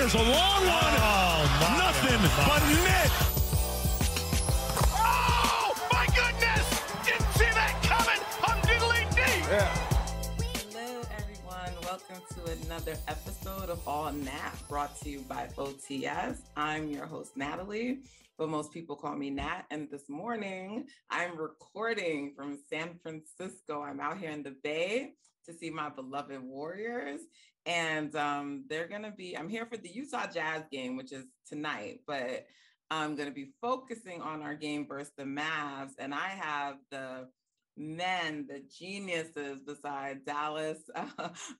Here's a long one. Oh, Nothing but net. Oh, my goodness! Didn't see that coming. I'm diddling deep. Hello, everyone. Welcome to another episode of All Nat, brought to you by OTS. I'm your host, Natalie, but most people call me Nat. And this morning, I'm recording from San Francisco. I'm out here in the Bay to see my beloved Warriors. And I'm here for the Utah Jazz game, which is tonight, but I'm going to be focusing on our game versus the Mavs. And I have the men, the geniuses beside Dallas,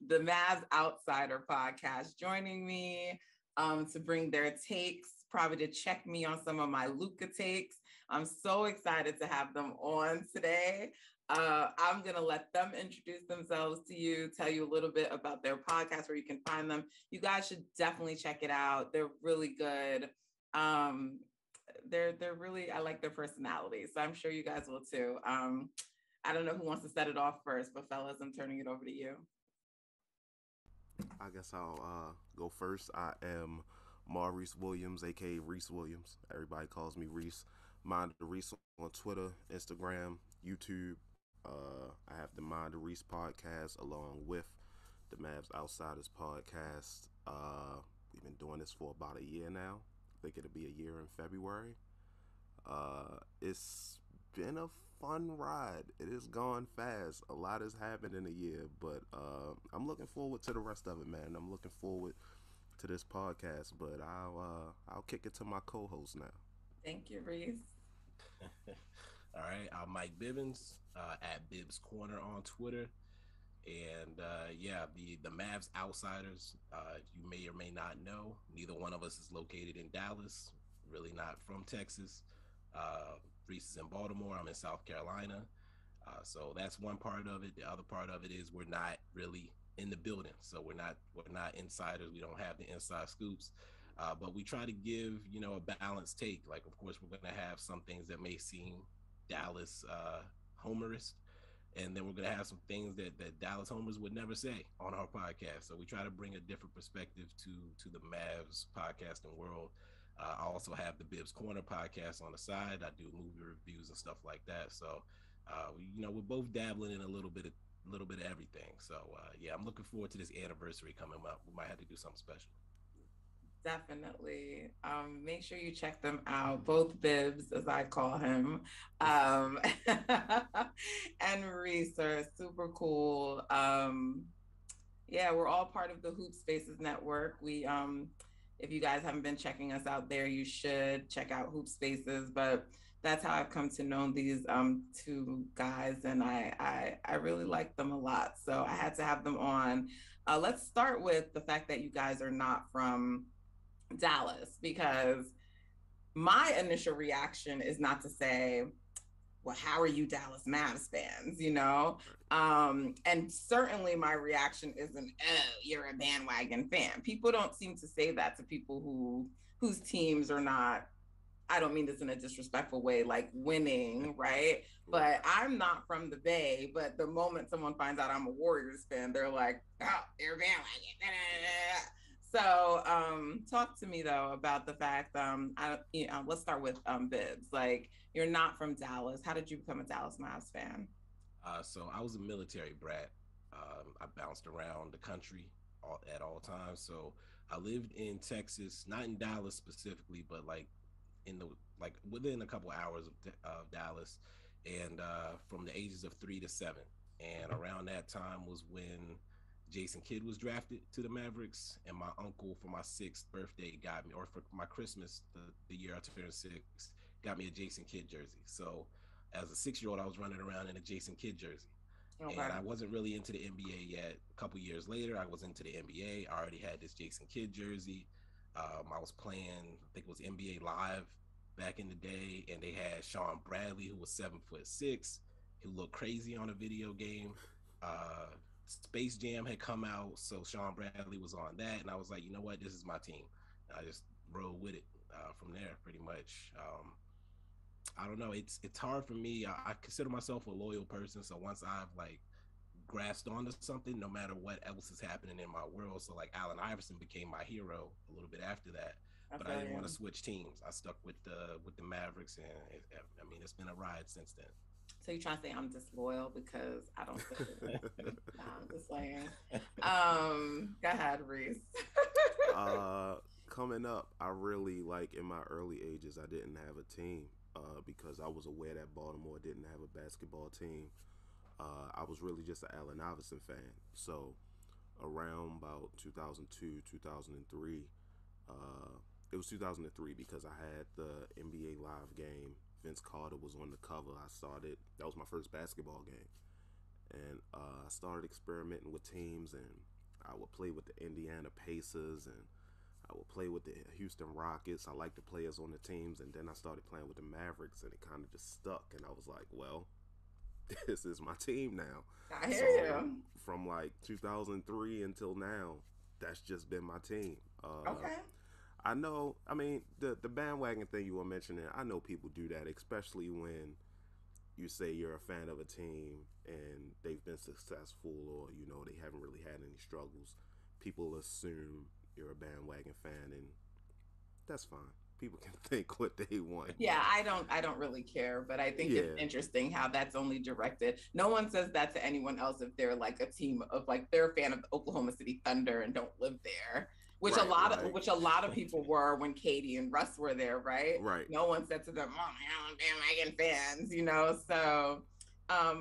the Mavs Outsider Podcast, joining me to bring their takes, probably to check me on some of my Luka takes. I'm so excited to have them on today. I'm going to let them introduce themselves to you, tell you a little bit about their podcast, where you can find them. You guys should definitely check it out. They're really good. They're really, I like their personality. So I'm sure you guys will too. I don't know who wants to set it off first, but fellas, I'm turning it over to you. I guess I'll go first. I am Maurice Williams, aka Reese Williams. Everybody calls me Reese. Mind the Reese on Twitter, Instagram, YouTube. I have the Mind the Reese podcast along with the Mavs Outsiders Podcast. We've been doing this for about a year now. I think it'll be a year in February. It's been a fun ride. It has gone fast. A lot has happened in a year, but I'm looking forward to the rest of it, man. I'm looking forward to this podcast, but I'll kick it to my co-host now. Thank you, Reese. All right, I'm Mike Bibs at Bibs Corner on Twitter, and the Mavs Outsiders. You may or may not know, neither one of us is located in Dallas. Really not from Texas. Reese is in Baltimore. I'm in South Carolina. So that's one part of it. The other part of it is we're not really in the building, so we're not insiders. We don't have the inside scoops. But we try to give, a balanced take. Like, of course, we're going to have some things that may seem Dallas homerist, and then we're going to have some things that Dallas homers would never say on our podcast. So we try to bring a different perspective to the Mavs podcasting world. I also have the Bibs Corner podcast on the side. I do movie reviews and stuff like that. So, we're both dabbling in a little bit of everything. So, I'm looking forward to this anniversary coming up. We might have to do something special. Definitely. Make sure you check them out, both Bibs, as I call him, and Reese are super cool. We're all part of the Hoop Spaces Network. We, if you guys haven't been checking us out there, you should check out Hoop Spaces. But that's how I've come to know these two guys, and I really like them a lot. So I had to have them on. Let's start with the fact that you guys are not from Dallas, because my initial reaction is not to say, well, how are you Dallas Mavs fans, and certainly my reaction isn't, oh, you're a bandwagon fan. People don't seem to say that to people whose teams are not, I don't mean this in a disrespectful way, like winning, right? But I'm not from the Bay, but the moment someone finds out I'm a Warriors fan, they're like, oh, you're a bandwagon. So talk to me, though, about the fact, let's start with Bibs. Like, you're not from Dallas. How did you become a Dallas Mavs fan? So I was a military brat. I bounced around the country at all times. So I lived in Texas, not in Dallas specifically, but within a couple hours of Dallas, and from the ages of 3 to 7. And around that time was when Jason Kidd was drafted to the Mavericks, and my uncle for my 6th birthday got me, or for my Christmas, the year I turned 6, got me a Jason Kidd jersey. So as a 6-year-old, I was running around in a Jason Kidd jersey. Okay. And I wasn't really into the NBA yet. A couple years later, I was into the NBA. I already had this Jason Kidd jersey. I was playing, I think it was NBA Live back in the day, and they had Sean Bradley, who was 7'6", who looked crazy on a video game. Space Jam had come out, so Sean Bradley was on that, and I was like, you know what, this is my team. And I just rode with it from there, pretty much. I don't know, it's hard for me. I consider myself a loyal person, so once I've grasped onto something no matter what else is happening in my world. So like Allen Iverson became my hero a little bit after that. But I didn't want to switch teams. I stuck with the Mavericks, and I mean, it's been a ride since then. So you trying to say I'm disloyal because I don't think nah, I'm just saying. Go ahead, Reese. Coming up, I really, like, in my early ages, I didn't have a team because I was aware that Baltimore didn't have a basketball team. I was really just an Allen Iverson fan. So around about 2002, 2003, it was 2003 because I had the NBA Live game. Vince Carter was on the cover. That was my first basketball game. And I started experimenting with teams, and I would play with the Indiana Pacers, and I would play with the Houston Rockets. I liked the players on the teams, and then I started playing with the Mavericks, and it kind of just stuck. And I was like, well, this is my team now. I hear you. From like 2003 until now, that's just been my team. Okay. I know, I mean, the bandwagon thing you were mentioning, I know people do that, especially when you say you're a fan of a team and they've been successful, or, you know, they haven't really had any struggles. People assume you're a bandwagon fan, and that's fine. People can think what they want. Yeah, I don't really care, but I think it's interesting how that's only directed. No one says that to anyone else if they're like a team of, like, they're a fan of the Oklahoma City Thunder and don't live there. Which a lot of people were when Katie and Russ were there, right? Right. No one said to them, "Oh, man, bandwagon fans," you know. So,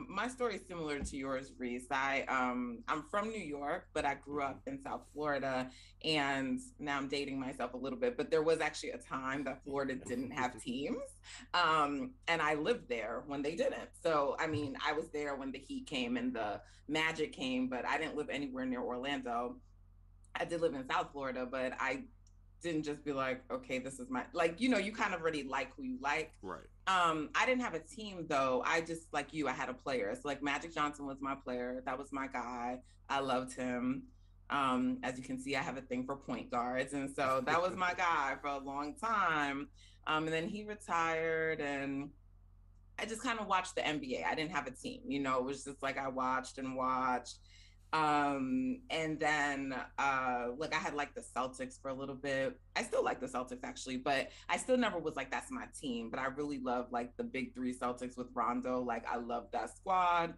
my story is similar to yours, Reese. I'm from New York, but I grew up in South Florida, and now I'm dating myself a little bit. But there was actually a time that Florida didn't have teams, and I lived there when they didn't. So, I mean, I was there when the Heat came and the Magic came, but I didn't live anywhere near Orlando. I did live in South Florida, but I didn't just be like, okay, this is my, like, you know, you kind of already like who you like. Right. I didn't have a team though. I just, like you, I had a player. So like Magic Johnson was my player. That was my guy. I loved him. As you can see, I have a thing for point guards. And so that was my guy for a long time. And then he retired, and I just kind of watched the NBA. I didn't have a team, you know, it was just like I watched and watched. And then like I had like the Celtics for a little bit. I still like the Celtics actually, but I still never was like, that's my team. But I really love like the big three Celtics with Rondo. Like I love that squad.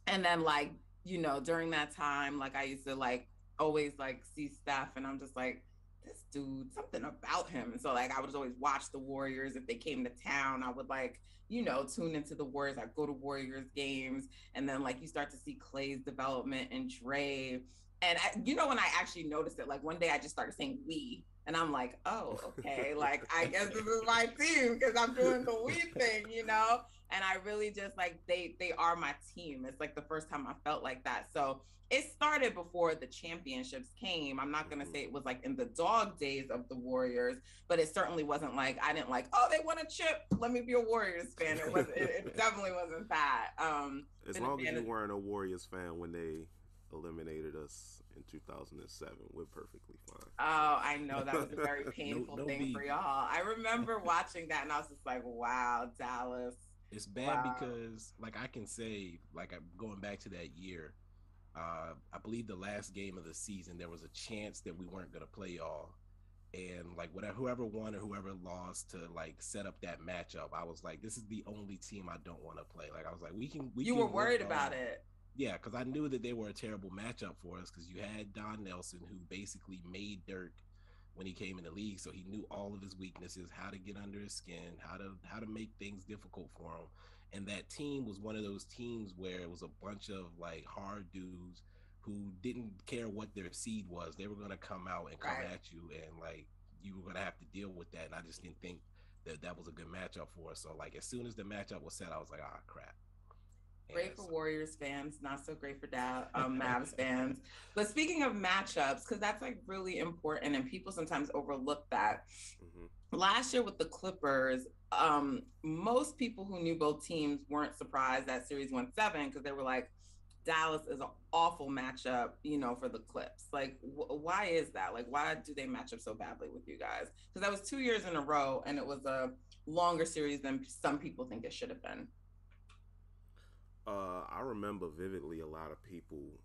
And then like, you know, during that time, like I used to like always like see Steph, and I'm just like, this dude, something about him. And so like I would always watch the Warriors. If they came to town, I would like, you know, tune into the Warriors. I'd go to Warriors games, and then like you start to see Clay's development and Dre. And you know, when I actually noticed it, like one day I just started saying we, and I'm like, oh, okay, like I guess this is my team because I'm doing the we thing, you know? And I really just like, they are my team. It's like the first time I felt like that. So it started before the championships came. I'm not going to say it was like in the dog days of the Warriors, but it certainly wasn't like, I didn't like, oh, they won a chip, let me be a Warriors fan. It definitely wasn't that. As long as you weren't a Warriors fan when they eliminated us in 2007, we're perfectly fine. Oh, I know that was a very painful thing for y'all. I remember watching that, and I was just like, wow, Dallas. It's bad because, like, I can say, like, I'm going back to that year, I believe the last game of the season, there was a chance that we weren't going to play y'all. And, like, whoever won or whoever lost to, like, set up that matchup, I was like, this is the only team I don't want to play. Like, I was like, we can. You were worried about it. Yeah, because I knew that they were a terrible matchup for us, because you had Don Nelson, who basically made Dirk when he came in the league, so he knew all of his weaknesses, how to get under his skin, how to make things difficult for him. And that team was one of those teams where it was a bunch of like hard dudes who didn't care what their seed was. They were going to come out and come at you, and like you were going to have to deal with that. And I just didn't think that was a good matchup for us. So like as soon as the matchup was set, I was like, ah, crap. Great for Warriors fans, not so great for Mavs fans. But speaking of matchups, because that's like really important, and people sometimes overlook that. Mm-hmm. Last year with the Clippers, most people who knew both teams weren't surprised that series went 7, because they were like, Dallas is an awful matchup, you know, for the Clips. Like, why is that? Like, why do they match up so badly with you guys? Because that was 2 years in a row, and it was a longer series than some people think it should have been. I remember vividly a lot of people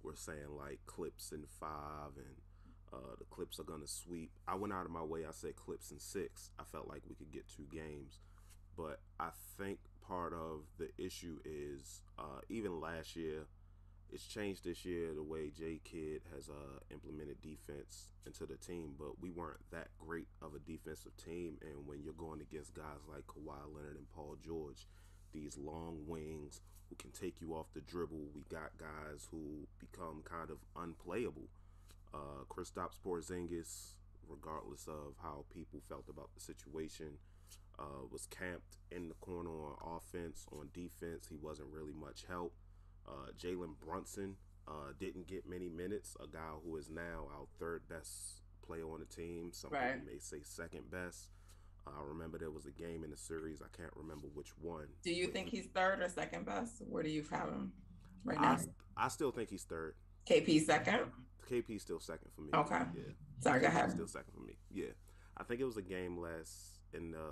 were saying like Clips in 5 and the Clips are going to sweep. I went out of my way. I said Clips in 6. I felt like we could get 2 games. But I think part of the issue is even last year, it's changed this year the way J Kidd has implemented defense into the team, but we weren't that great of a defensive team. And when you're going against guys like Kawhi Leonard and Paul George, these long wings who can take you off the dribble, we got guys who become kind of unplayable. Kristaps Porzingis, regardless of how people felt about the situation, was camped in the corner on offense. On defense, he wasn't really much help. Jalen Brunson didn't get many minutes, a guy who is now our 3rd best player on the team. Some people may say 2nd best. I remember there was a game in the series. I can't remember which one. Do you think he's 3rd or 2nd best? Where do you have him right now? I still think he's 3rd. KP 2nd? KP's still 2nd for me. Okay. Yeah. Sorry, go ahead. Still 2nd for me. Yeah. I think it was a game last in the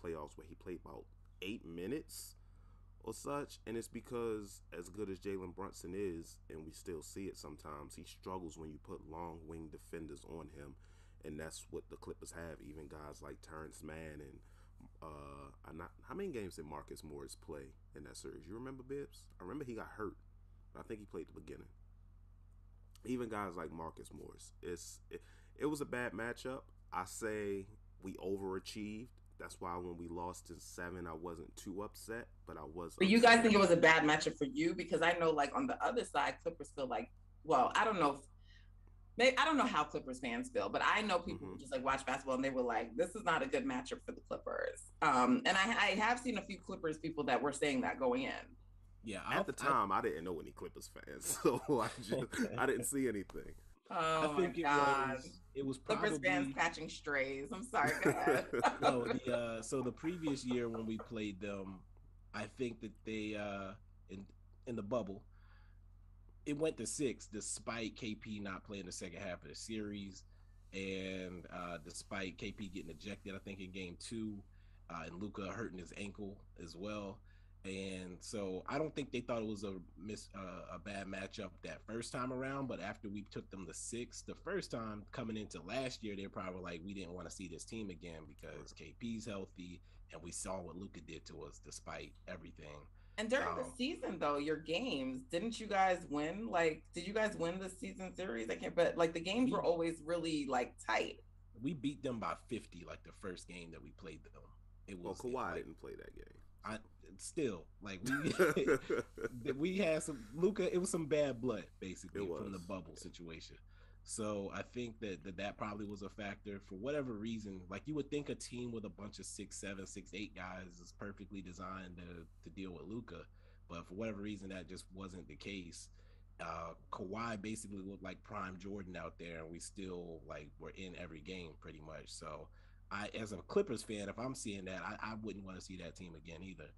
playoffs where he played about 8 minutes or such, and it's because as good as Jalen Brunson is, and we still see it sometimes, he struggles when you put long wing defenders on him, and that's what the Clippers have. Even guys like Terrence Mann and how many games did Marcus Morris play in that series? You remember, Bibs? I remember he got hurt, but I think he played the beginning. Even guys like Marcus Morris, it was a bad matchup. I say we overachieved. That's why when we lost in 7, I wasn't too upset, but I was. But you guys think it was a bad matchup for you? Because I know, like, on the other side, Clippers feel like, well, I don't know how Clippers fans feel, but I know people who just like watch basketball and they were like, this is not a good matchup for the Clippers. And I have seen a few Clippers people that were saying that going in. Yeah, at the time, I didn't know any Clippers fans, so I didn't see anything. Oh, I think it was probably Clippers fans catching strays. I'm sorry. Go ahead. No, so the previous year when we played them, I think that they in the bubble, it went to 6 despite KP not playing the second half of the series, and despite KP getting ejected, I think in game 2, and Luka hurting his ankle as well. And so I don't think they thought it was a bad matchup that first time around, but after we took them to 6 the first time coming into last year, they probably like, we didn't want to see this team again because KP's healthy and we saw what Luka did to us despite everything. And during the season, though, your games, didn't you guys win? Like, did you guys win the season series? But like the games were always really like tight. We beat them by 50, like the first game that we played them. Kawhi didn't play that game. We had some Luka. It was some bad blood basically from the bubble situation. So I think that probably was a factor for whatever reason. Like you would think a team with a bunch of 6'7", 6'8" guys is perfectly designed to deal with Luka, but for whatever reason that just wasn't the case. Kawhi basically looked like prime Jordan out there, and we still like were in every game pretty much. So I, as a Clippers fan, if I'm seeing that, I wouldn't want to see that team again either.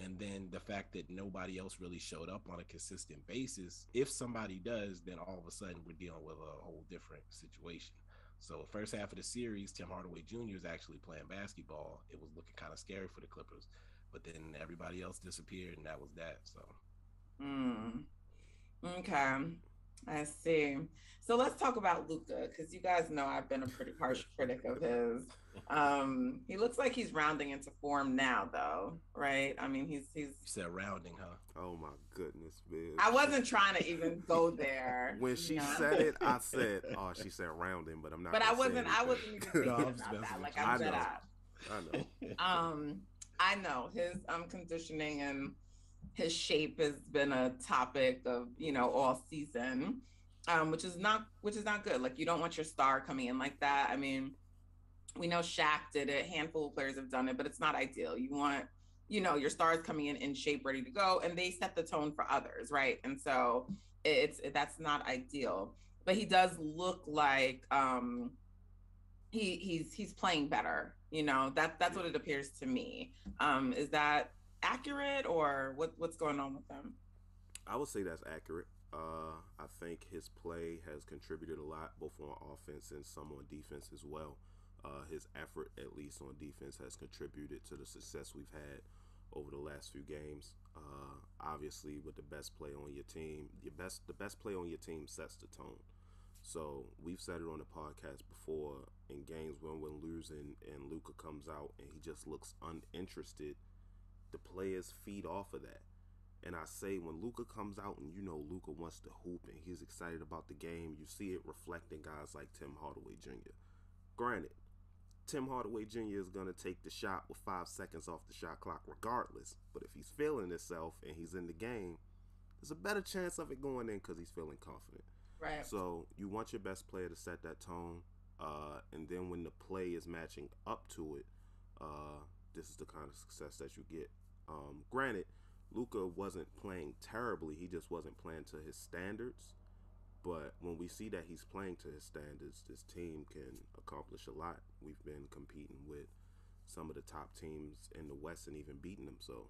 And then the fact that nobody else really showed up on a consistent basis. If somebody does, then all of a sudden we're dealing with a whole different situation. So first half of the series, Tim Hardaway Jr. is actually playing basketball. It was looking kind of scary for the Clippers, but then everybody else disappeared, and that was that. So. Okay, I see. So let's talk about Luka, because you guys know I've been a pretty harsh critic of his. He looks like he's rounding into form now, though, right? I mean, he's. You said rounding, huh? Oh my goodness, man! I wasn't trying to even go there. When she said it, I said, "Oh, she said rounding," but I'm not. But I wasn't even thinking about that. Like I said, I know. I know his conditioning and his shape has been a topic of all season, which is not good. Like you don't want your star coming in like that. I mean, we know Shaq did it. A handful of players have done it, but it's not ideal. You want your stars coming in shape, ready to go, and they set the tone for others, right? And so that's not ideal. But he does look like he's playing better. That's what it appears to me. Is that accurate, or what's going on with them? I would say that's accurate. I think his play has contributed a lot, both on offense and some on defense as well. His effort, at least on defense, has contributed to the success we've had over the last few games. obviously with the best play on your team, the best play on your team sets the tone. So we've said it on the podcast before, in games when we're losing and Luka comes out and he just looks uninterested, the players feed off of that. And I say when Luka comes out and Luka wants to hoop and he's excited about the game, you see it reflecting guys like Tim Hardaway Jr. Granted, Tim Hardaway Jr. is going to take the shot with 5 seconds off the shot clock regardless. But if he's feeling himself and he's in the game, there's a better chance of it going in because he's feeling confident. Right. So you want your best player to set that tone. And then when the play is matching up to it, this is the kind of success that you get. Granted, Luka wasn't playing terribly. He just wasn't playing to his standards. But when we see that he's playing to his standards, this team can accomplish a lot. We've been competing with some of the top teams in the West and even beating them. So,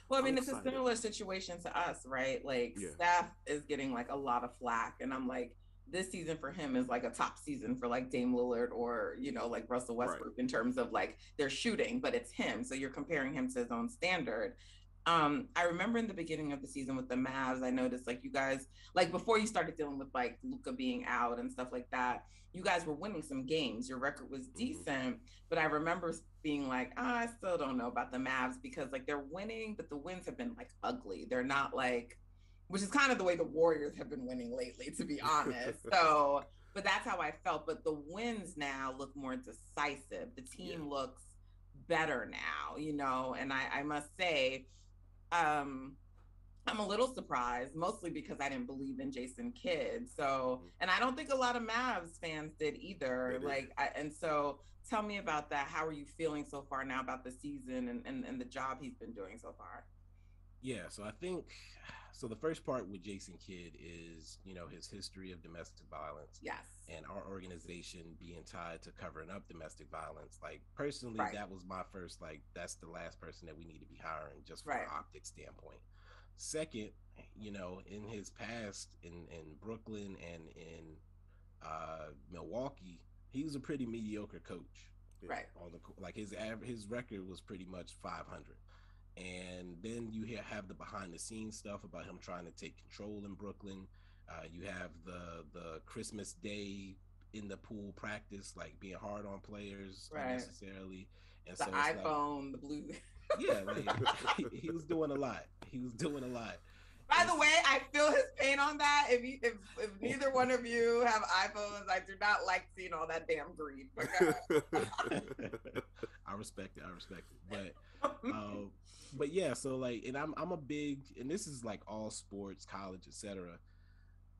Well, I mean, it's a similar situation to us, right? Like, Steph is getting like a lot of flack. And I'm like, this season for him is like a top season for like Dame Lillard or, like Russell Westbrook in terms of like their shooting, but it's him. So you're comparing him to his own standard. I remember in the beginning of the season with the Mavs, I noticed like you guys, like before you started dealing with like Luka being out and stuff like that, you guys were winning some games. Your record was decent, but I remember being like, I still don't know about the Mavs because like they're winning, but the wins have been like ugly. They're not like, which is kind of the way the Warriors have been winning lately, to be honest. So, but that's how I felt. But the wins now look more decisive. The team looks better now, and I must say, I'm a little surprised, mostly because I didn't believe in Jason Kidd. So, and I don't think a lot of Mavs fans did either. And so tell me about that. How are you feeling so far now about the season and the job he's been doing so far? Yeah, so I think, the first part with Jason Kidd is, his history of domestic violence. Yes. And our organization being tied to covering up domestic violence. Like, personally, that was my first, that's the last person that we need to be hiring just from an optics standpoint. Second, in his past in Brooklyn and in Milwaukee, he was a pretty mediocre coach. Right. His record was pretty much 500. And then you have the behind the scenes stuff about him trying to take control in Brooklyn. You have the Christmas Day in the pool practice, like being hard on players unnecessarily. And the iPhone, the blue. Yeah, he was doing a lot. By the way, I feel his pain on that. If neither one of you have iPhones, I do not like seeing all that damn greed. I respect it. But yeah, so and I'm a big, and this is like all sports, college, etc.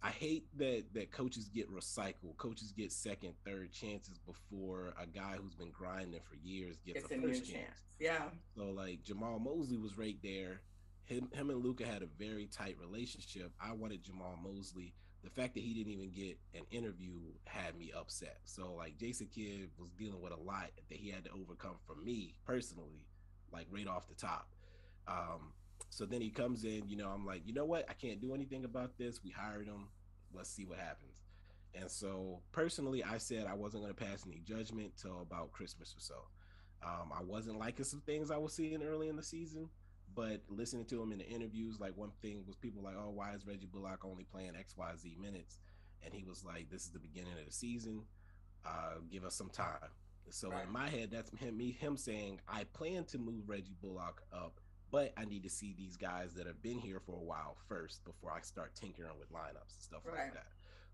I hate that coaches get recycled. Coaches get second, third chances before a guy who's been grinding for years gets a first chance. Yeah. So Jamal Mosley was right there. Him and Luka had a very tight relationship. I wanted Jamal Mosley. The fact that he didn't even get an interview had me upset. So Jason Kidd was dealing with a lot that he had to overcome from me personally, right off the top. So then he comes in, I'm like, you know what? I can't do anything about this. We hired him. Let's see what happens. And so personally, I said I wasn't going to pass any judgment till about Christmas or so. I wasn't liking some things I was seeing early in the season, but listening to him in the interviews, one thing was people like, oh, why is Reggie Bullock only playing XYZ minutes? And he was like, this is the beginning of the season. Give us some time. So in my head, that's him saying, I plan to move Reggie Bullock up, but I need to see these guys that have been here for a while first before I start tinkering with lineups and stuff like that.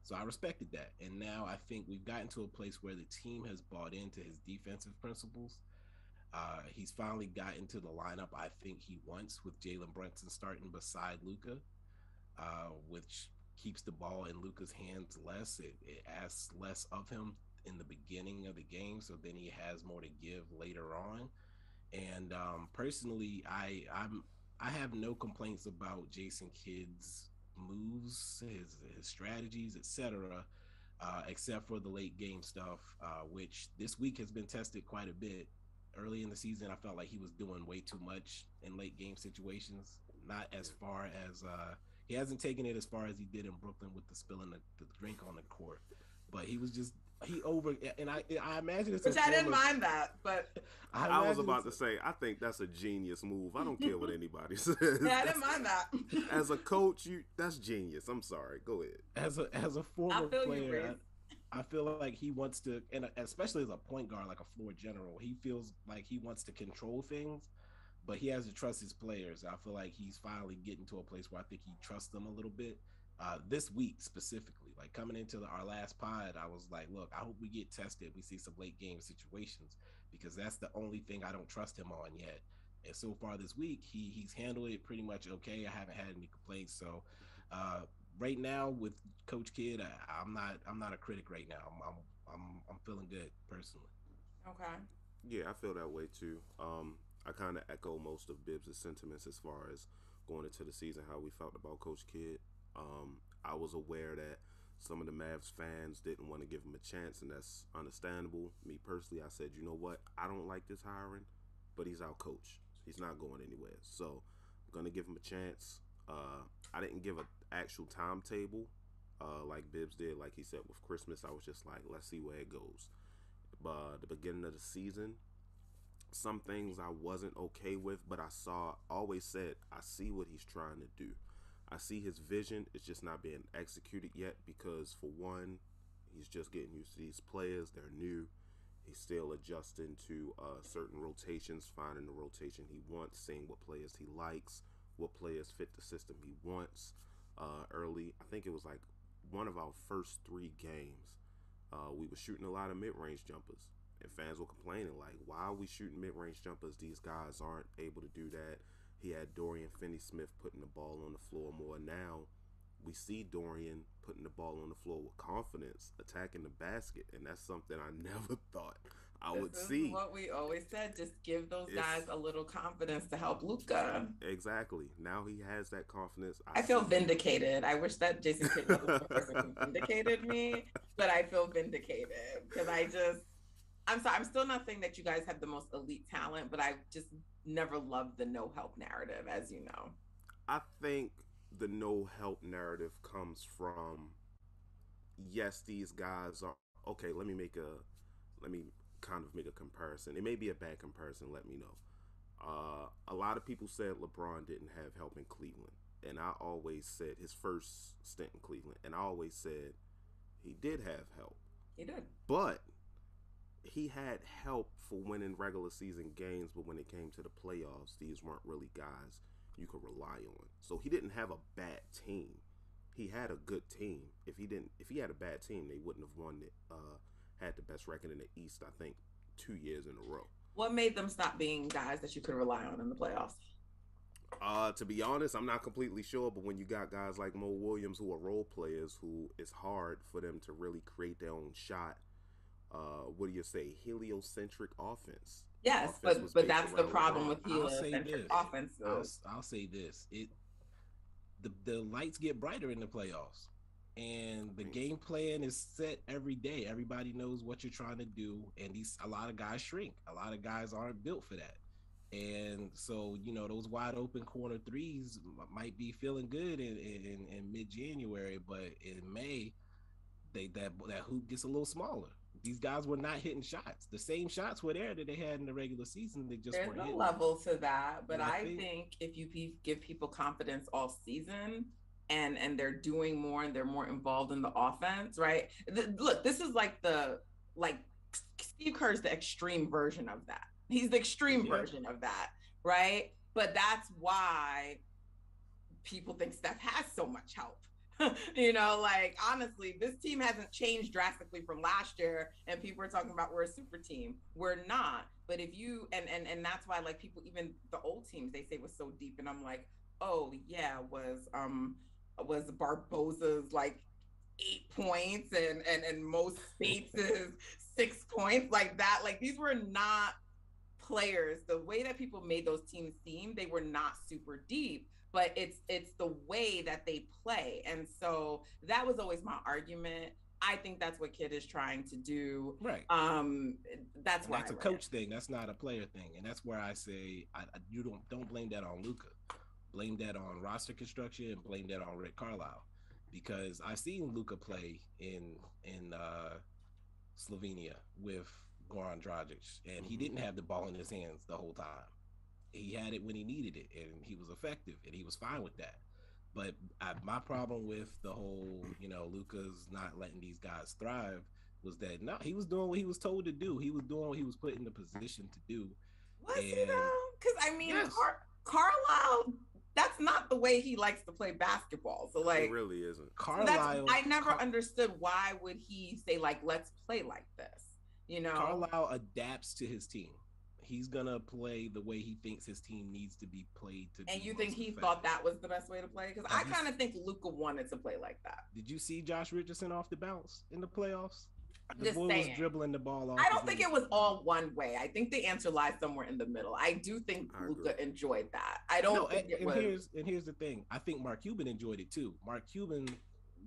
So I respected that. And now I think we've gotten to a place where the team has bought into his defensive principles. He's finally gotten to the lineup I think he wants, with Jalen Brunson starting beside Luka, which keeps the ball in Luka's hands less. It asks less of him in the beginning of the game, so then he has more to give later on. And personally, I have no complaints about Jason Kidd's moves, his strategies, etc., except for the late game stuff, which this week has been tested quite a bit. Early in the season, I felt like he was doing way too much in late game situations. Not as far as he hasn't taken it as far as he did in Brooklyn with the spilling the drink on the court, but he was just he over, and I imagine it's which I didn't mind that, but I was about to say, I think that's a genius move. I don't care what anybody says. Yeah, I didn't mind that. As a coach, that's genius. I'm sorry. Go ahead. As a former player, I feel like he wants to, and especially as a point guard, like a floor general, he feels like he wants to control things, but he has to trust his players. I feel like he's finally getting to a place where I think he trusts them a little bit. This week specifically, like coming into our last pod, I was like, look, I hope we get tested. We see some late game situations, because that's the only thing I don't trust him on yet. And so far this week, he's handled it pretty much okay. I haven't had any complaints. So right now with Coach Kidd, I'm not a critic right now. I'm feeling good personally. Okay. Yeah, I feel that way too. I kind of echo most of Bibs' sentiments as far as going into the season, how we felt about Coach Kidd. I was aware that some of the Mavs fans didn't want to give him a chance, and that's understandable. Me personally, I said, you know what? I don't like this hiring, but he's our coach. He's not going anywhere. So I'm going to give him a chance. I didn't give an actual timetable like Bibs did. Like he said with Christmas, I was just like, let's see where it goes. But the beginning of the season, some things I wasn't okay with, but I always said, I see what he's trying to do. I see his vision. It's just not being executed yet because, for one, he's just getting used to these players. They're new. He's still adjusting to certain rotations, finding the rotation he wants, seeing what players he likes, what players fit the system he wants. Early, I think it was like one of our first 3 games, we were shooting a lot of mid-range jumpers. And fans were complaining, like, why are we shooting mid-range jumpers? These guys aren't able to do that. He had Dorian Finney-Smith putting the ball on the floor more. Now we see Dorian putting the ball on the floor with confidence, attacking the basket, and that's something I never thought I would see. This is what we always said, just give those guys a little confidence to help Luka. Exactly. Now he has that confidence. I feel vindicated. I wish that Jason Kidd was the person who vindicated me, but I feel vindicated because I'm sorry, I'm still not saying that you guys have the most elite talent, but I just never loved the no help narrative, as you know. I think the no help narrative comes from, yes, these guys are okay. Let me kind of make a comparison. It may be a bad comparison. Let me know. A lot of people said LeBron didn't have help in Cleveland, and I always said his first stint in Cleveland, and I always said he did have help. He did, but he had help for winning regular season games, but when it came to the playoffs, these weren't really guys you could rely on. So he didn't have a bad team. He had a good team. If he had a bad team, they wouldn't have won it. Had the best record in the East, I think, 2 years in a row. What made them stop being guys that you could rely on in the playoffs? To be honest, I'm not completely sure, but when you got guys like Mo Williams who are role players, who it's hard for them to really create their own shot. What do you say? Heliocentric offense. Yes, but that's the problem with heliocentric offense. I'll say this: the lights get brighter in the playoffs, and the game plan is set every day. Everybody knows what you're trying to do, and a lot of guys shrink. A lot of guys aren't built for that, and so those wide open corner threes might be feeling good in mid-January, but in May, that hoop gets a little smaller. These guys were not hitting shots. The same shots were there that they had in the regular season. They just There's weren't no hitting. level to that, but I think if you give people confidence all season and they're doing more and they're more involved in the offense, right? Look, this is like Steve Kerr's the extreme version of that. He's the extreme version of that, right? But that's why people think Steph has so much help. Honestly, this team hasn't changed drastically from last year, and people are talking about we're a super team. We're not. But if you and that's why people, even the old teams, they say was so deep, and I'm like, oh yeah, was Barbosa's 8 points and most Spates' 6 points like that. These were not players. The way that people made those teams seem, they were not super deep. But it's the way that they play. And so that was always my argument. I think that's what Kidd is trying to do. Right. That's why that's a coach thing. That's not a player thing. And that's where I say you don't blame that on Luka. Blame that on roster construction and blame that on Rick Carlisle. Because I've seen Luka play in Slovenia with Goran Dragic, and he didn't have the ball in his hands the whole time. He had it when he needed it, and he was effective, and he was fine with that. But my problem with the whole, Luka's not letting these guys thrive was that no, he was doing what he was told to do. He was doing what he was put in the position to do. Was he though? Because yes. Carlisle, that's not the way he likes to play basketball. So like, it really isn't. Carlisle, I never understood why would he say like, let's play like this. Carlisle adapts to his team. He's gonna play the way he thinks his team needs to be played to. And you think he thought that was the best way to play? Because I kind of think Luka wanted to play like that. Did you see Josh Richardson off the bounce in the playoffs? The boy was dribbling the ball off. I don't think it was all one way. I think the answer lies somewhere in the middle. I do think Luka enjoyed that. I don't think it was. Here's the thing. I think Mark Cuban enjoyed it too. Mark Cuban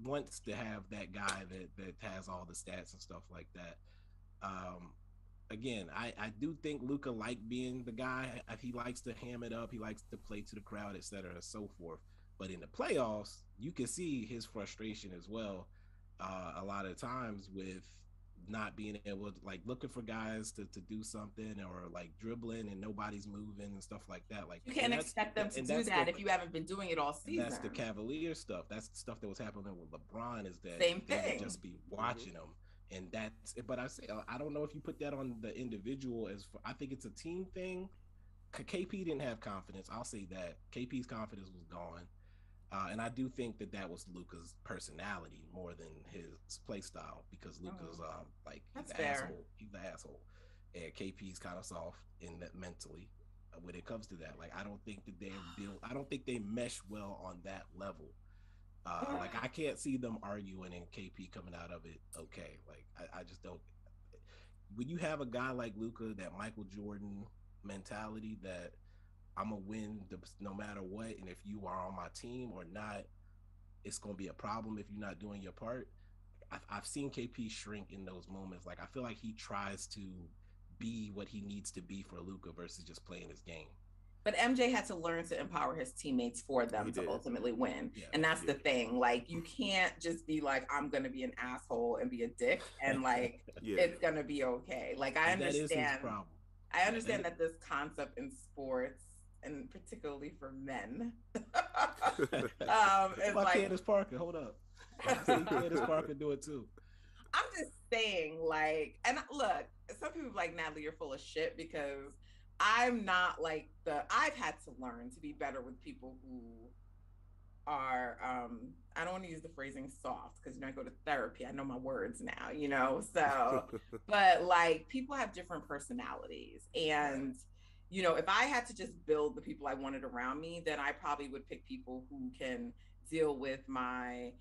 wants to have that guy that has all the stats and stuff like that. Again, I do think Luka liked being the guy. He likes to ham it up. He likes to play to the crowd, et cetera, and so forth. But in the playoffs, you can see his frustration as well. A lot of times with not being able to, like, looking for guys to do something, or like dribbling and nobody's moving and stuff like that. Like, you can't expect them to do that if you haven't been doing it all season. That's the Cavalier stuff. That's the stuff that was happening with LeBron, is that same they thing. would just be watching them. And that's, but I don't know if you put that on the individual I think it's a team thing. KP didn't have confidence. I'll say that KP's confidence was gone. And I do think that was Luka's personality more than his play style, because Luka's he's an asshole. He's the asshole. And KP's kind of soft in that mentally when it comes to that. Like, I don't think that I don't think they mesh well on that level. Like, I can't see them arguing and KP coming out of it okay. Like, I just don't. When you have a guy like Luka, that Michael Jordan mentality, that I'm gonna win no matter what, and if you are on my team or not, it's gonna be a problem if you're not doing your part. I've seen KP shrink in those moments. Like, I feel like he tries to be what he needs to be for Luka versus just playing his game. But MJ had to learn to empower his teammates for them to ultimately win. Yeah, and that's the thing. Like, you can't just be like, I'm going to be an asshole and be a dick and like, it's going to be okay. Like, I understand. I understand that this concept in sports, and particularly for men, is like Candace Parker. Hold up. Candace Parker do it too. I'm just saying, like, and look, some people like, Natalie, you're full of shit, because I'm not like I've had to learn to be better with people who are, I don't want to use the phrasing soft, because, I go to therapy. I know my words now, so, but like, people have different personalities. And, if I had to just build the people I wanted around me, then I probably would pick people who can deal with my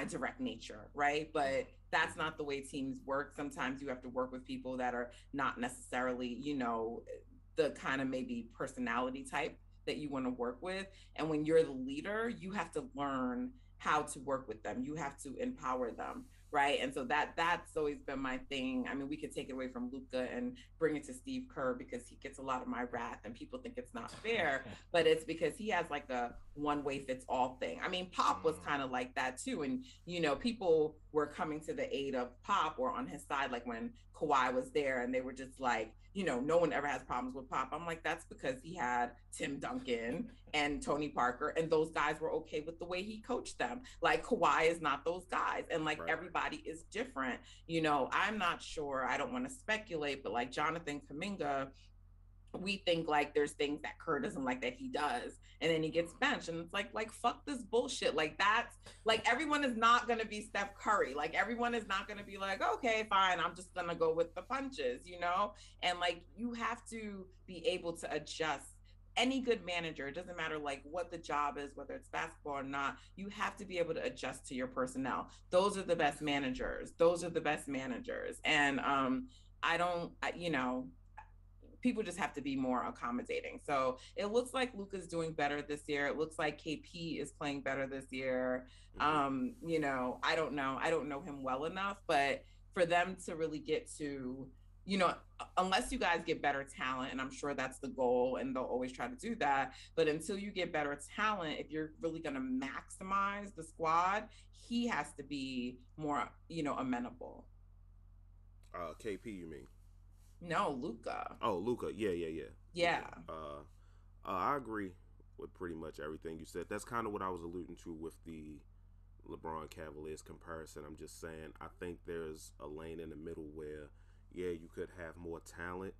direct nature, right? But that's not the way teams work. Sometimes you have to work with people that are not necessarily, the kind of maybe personality type that you want to work with. And when you're the leader, you have to learn how to work with them. You have to empower them, right? And so that's always been my thing. I mean, we could take it away from Luka and bring it to Steve Kerr, because he gets a lot of my wrath and people think it's not fair, but it's because he has like a one-way fits all thing. I mean, Pop was kind of like that too. And, people were coming to the aid of Pop, or on his side, like when Kawhi was there, and they were just like, no one ever has problems with Pop. I'm like, that's because he had Tim Duncan and Tony Parker, and those guys were okay with the way he coached them. Like, Kawhi is not those guys. And like, everybody is different. I'm not sure, I don't want to speculate, but like Jonathan Kuminga, we think like there's things that Kerr doesn't like that he does, and then he gets benched, and it's like fuck this bullshit. Like, that's like, everyone is not going to be Steph Curry. Like, everyone is not going to be like, okay, fine, I'm just going to go with the punches, and like, you have to be able to adjust. Any good manager, it doesn't matter like what the job is, whether it's basketball or not, you have to be able to adjust to your personnel. Those are the best managers. And people just have to be more accommodating. So it looks like Luka's doing better this year. It looks like KP is playing better this year. I don't know him well enough, but for them to really get to, unless you guys get better talent, and I'm sure that's the goal, and they'll always try to do that, but until you get better talent, if you're really going to maximize the squad, he has to be more, amenable. KP, you mean? No, Luka. Oh, Luka. Yeah. Yeah. I agree with pretty much everything you said. That's kind of what I was alluding to with the LeBron Cavaliers comparison. I'm just saying I think there's a lane in the middle where, yeah, you could have more talent,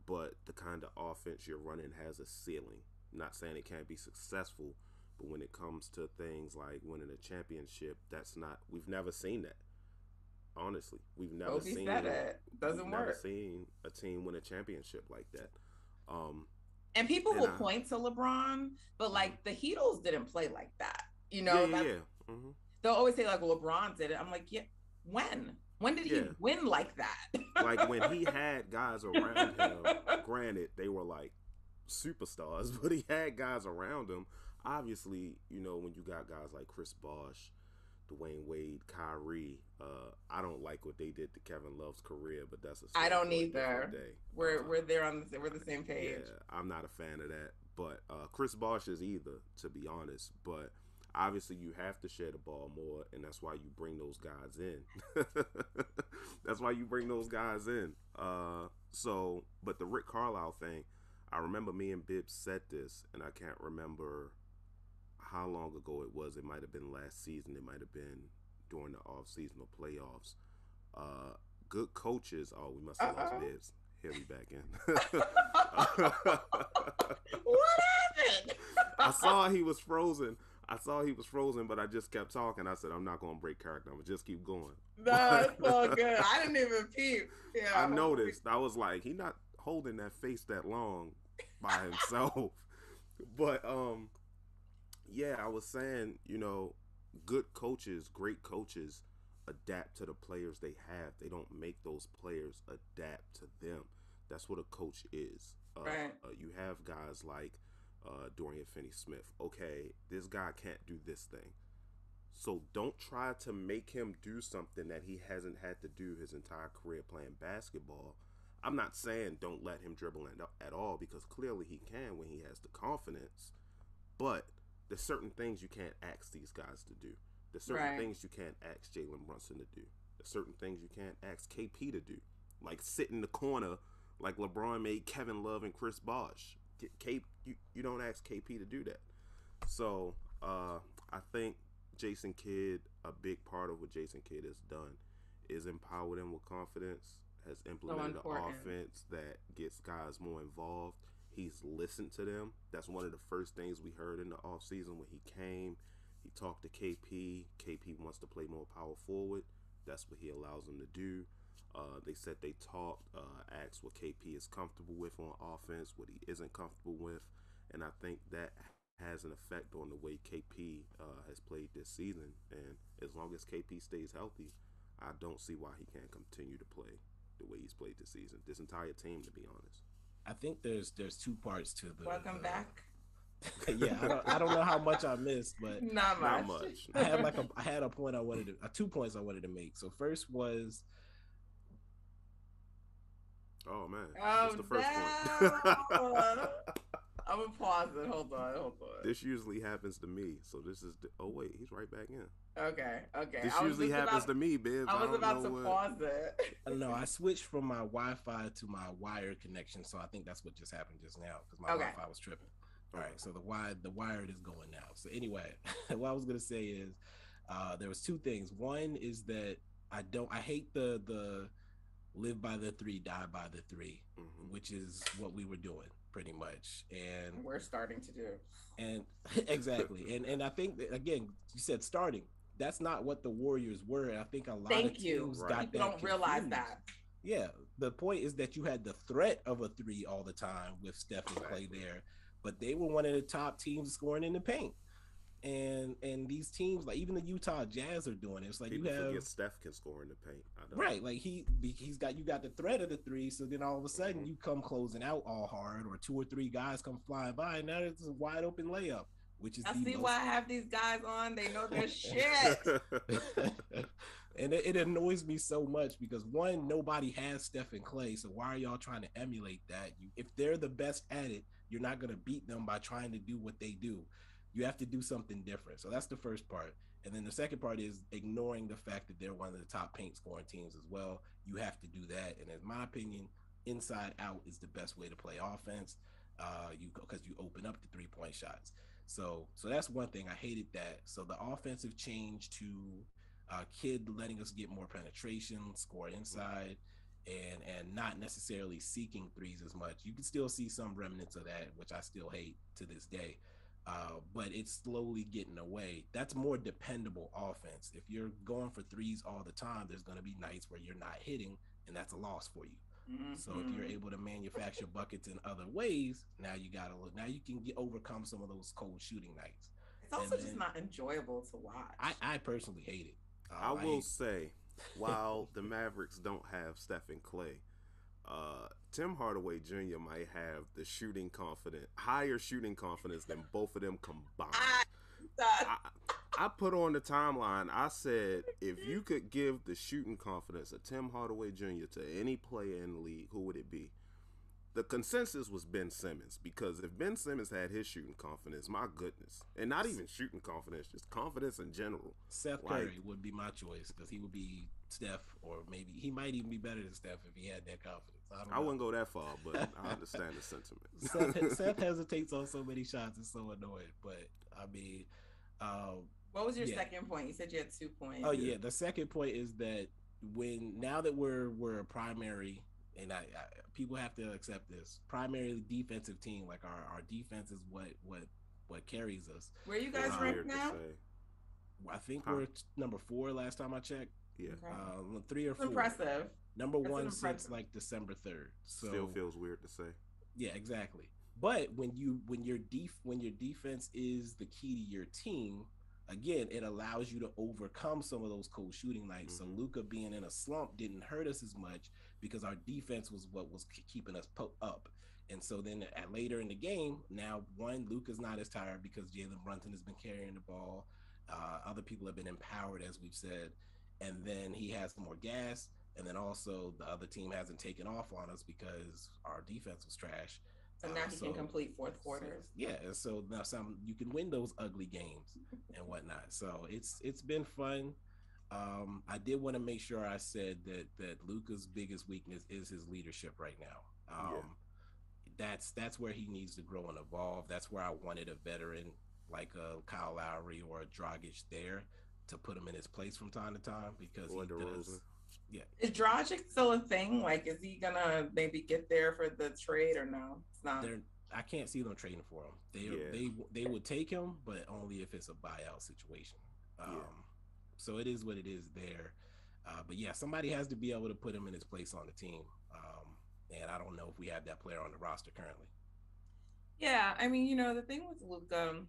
but the kind of offense you're running has a ceiling. I'm not saying it can't be successful, but when it comes to things like winning a championship, we've never seen that. Honestly, we've never seen it. Doesn't work. Never seen a team win a championship like that. And people will point to LeBron, but like the Heatles didn't play like that. You know, yeah. Mm-hmm. They'll always say like, well, LeBron did it. I'm like, yeah, when? When did he win like that? Like when he had guys around him, granted, they were like superstars, but he had guys around him. Obviously, you know, when you got guys like Chris Bosh, Dwayne Wade, Kyrie, I don't like what they did to Kevin Love's career, but that's a I don't either. We're we're the same page. Yeah, I'm not a fan of that. But Chris Bosh is either, to be honest. But obviously you have to share the ball more, and that's why you bring those guys in. That's why you bring those guys in. But the Rick Carlisle thing, I remember me and Bibs said this, and I can't remember how long ago it was. It might have been last season. It might have been during the off-seasonal playoffs. Good coaches. Oh, we must have lost Bibs. He'll be back in. What happened? I saw he was frozen, but I just kept talking. I said, I'm not going to break character. I'm going to just keep going. No, it's all good. I didn't even peep. Yeah, I noticed. I was like, he not holding that face that long by himself. But, yeah, I was saying, you know, good coaches, great coaches adapt to the players they have. They don't make those players adapt to them. That's what a coach is. Right. You have guys like Dorian Finney-Smith. Okay, this guy can't do this thing. So don't try to make him do something that he hasn't had to do his entire career playing basketball. I'm not saying don't let him dribble at all, because clearly he can when he has the confidence. But there's certain things you can't ask these guys to do. There's certain things you can't ask Jalen Brunson to do. There's certain things you can't ask KP to do. Like sit in the corner like LeBron made Kevin Love and Chris Bosh. You don't ask KP to do that. So I think Jason Kidd, a big part of what Jason Kidd has done is empower them with confidence, has implemented an offense that gets guys more involved. He's listened to them. That's one of the first things we heard in the offseason when he came. He talked to KP. KP wants to play more power forward. That's what he allows him to do. They said they talked, asked what KP is comfortable with on offense, what he isn't comfortable with. And I think that has an effect on the way KP has played this season. And as long as KP stays healthy, I don't see why he can't continue to play the way he's played this season. This entire team, to be honest. I think there's two parts to the. Welcome back. Yeah, I don't know how much I missed, but not much. I had a point I wanted to 2 points I wanted to make. So first was. Oh man, what's the first point? I'm gonna pause it. Hold on. This usually happens to me, so this is. Oh wait, he's right back in. Okay. This usually happens to me, Bibs. I was about to pause it. I don't know. I switched from my Wi-Fi to my wired connection, so I think that's what just happened just now because my Wi-Fi was tripping. All right, so the wired is going now. So anyway, what I was gonna say is there was two things. One is that I hate the live by the three, die by the three, which is what we were doing pretty much, and we're starting to do. And exactly, and I think that, again, you said starting. That's not what the Warriors were. I think a lot of teams got that. People don't realize that. Yeah, the point is that you had the threat of a three all the time with Steph and Clay there, but they were one of the top teams scoring in the paint. And these teams, like even the Utah Jazz, are doing it. It's like people you have forget Steph can score in the paint. Right, like he's got the threat of the three. So then all of a sudden you come closing out all hard, or two or three guys come flying by, and now it's a wide open layup. Which is why I have these guys on. They know their shit. And it annoys me so much because one, nobody has Steph and Clay, so why are y'all trying to emulate that? If they're the best at it, you're not gonna beat them by trying to do what they do. You have to do something different. So that's the first part. And then the second part is ignoring the fact that they're one of the top paint scoring teams as well. You have to do that. And in my opinion, inside out is the best way to play offense. Because you open up the 3-point shots. So that's one thing. I hated that. So the offensive change to Kid letting us get more penetration, score inside, and not necessarily seeking threes as much. You can still see some remnants of that, which I still hate to this day. But it's slowly getting away. That's more dependable offense. If you're going for threes all the time, there's going to be nights where you're not hitting, and that's a loss for you. Mm-hmm. So if you're able to manufacture buckets in other ways, now you can overcome some of those cold shooting nights. It's also just not enjoyable to watch. I personally hate it. I will say, while the Mavericks don't have Steph and Clay, Tim Hardaway Jr. might have the higher shooting confidence than both of them combined. I put on the timeline, I said, if you could give the shooting confidence of Tim Hardaway Jr. to any player in the league, who would it be? The consensus was Ben Simmons, because if Ben Simmons had his shooting confidence, my goodness, and not even shooting confidence, just confidence in general. Seth Curry would be my choice, because he would be Steph, or maybe he might even be better than Steph if he had that confidence. I wouldn't go that far, but I understand the sentiment. Seth hesitates on so many shots; it's so annoying. But I mean, what was your second point? You said you had 2 points. Oh yeah, the second point is that now that we're a primary, and I people have to accept this, primarily defensive team. Like our defense is what carries us. Where are you guys ranked now? I think we're number 4 last time I checked. Yeah, 3 or 4. Impressive. Number 1 since like December 3rd. So still feels weird to say. Yeah, exactly. But when your defense is the key to your team, again, it allows you to overcome some of those cold shooting nights. Mm-hmm. So Luka being in a slump didn't hurt us as much because our defense was what was keeping us up. And so then later in the game, now Luka's not as tired because Jalen Brunson has been carrying the ball. Other people have been empowered, as we've said, and then he has more gas. And then also the other team hasn't taken off on us because our defense was trash. So now he can complete fourth quarters. And so now you can win those ugly games and whatnot. So it's been fun. I did want to make sure I said that Luka's biggest weakness is his leadership right now. That's where he needs to grow and evolve. That's where I wanted a veteran like a Kyle Lowry or a Dragic there to put him in his place from time to time, because he does. Yeah. Is Dragic still a thing? Like, is he gonna maybe get there for the trade or no? It's not. I can't see them trading for him. They would take him, but only if it's a buyout situation. So it is what it is there. But yeah, somebody has to be able to put him in his place on the team. And I don't know if we have that player on the roster currently. Yeah, I mean, the thing with Luka,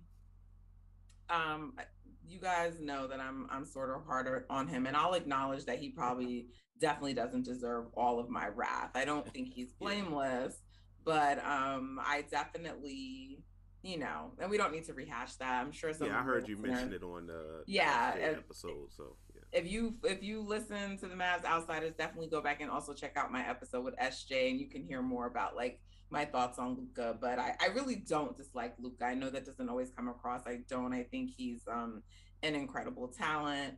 you guys know that I'm sort of harder on him, and I'll acknowledge that he probably definitely doesn't deserve all of my wrath. I don't think he's blameless, but I definitely, and we don't need to rehash that. I'm sure some. Yeah, I heard you mention it on the episode. So if you listen to the Mavs Outsiders, definitely go back and also check out my episode with SJ, and you can hear more about like my thoughts on Luka. But I really don't dislike Luka. I know that doesn't always come across. I think he's an incredible talent.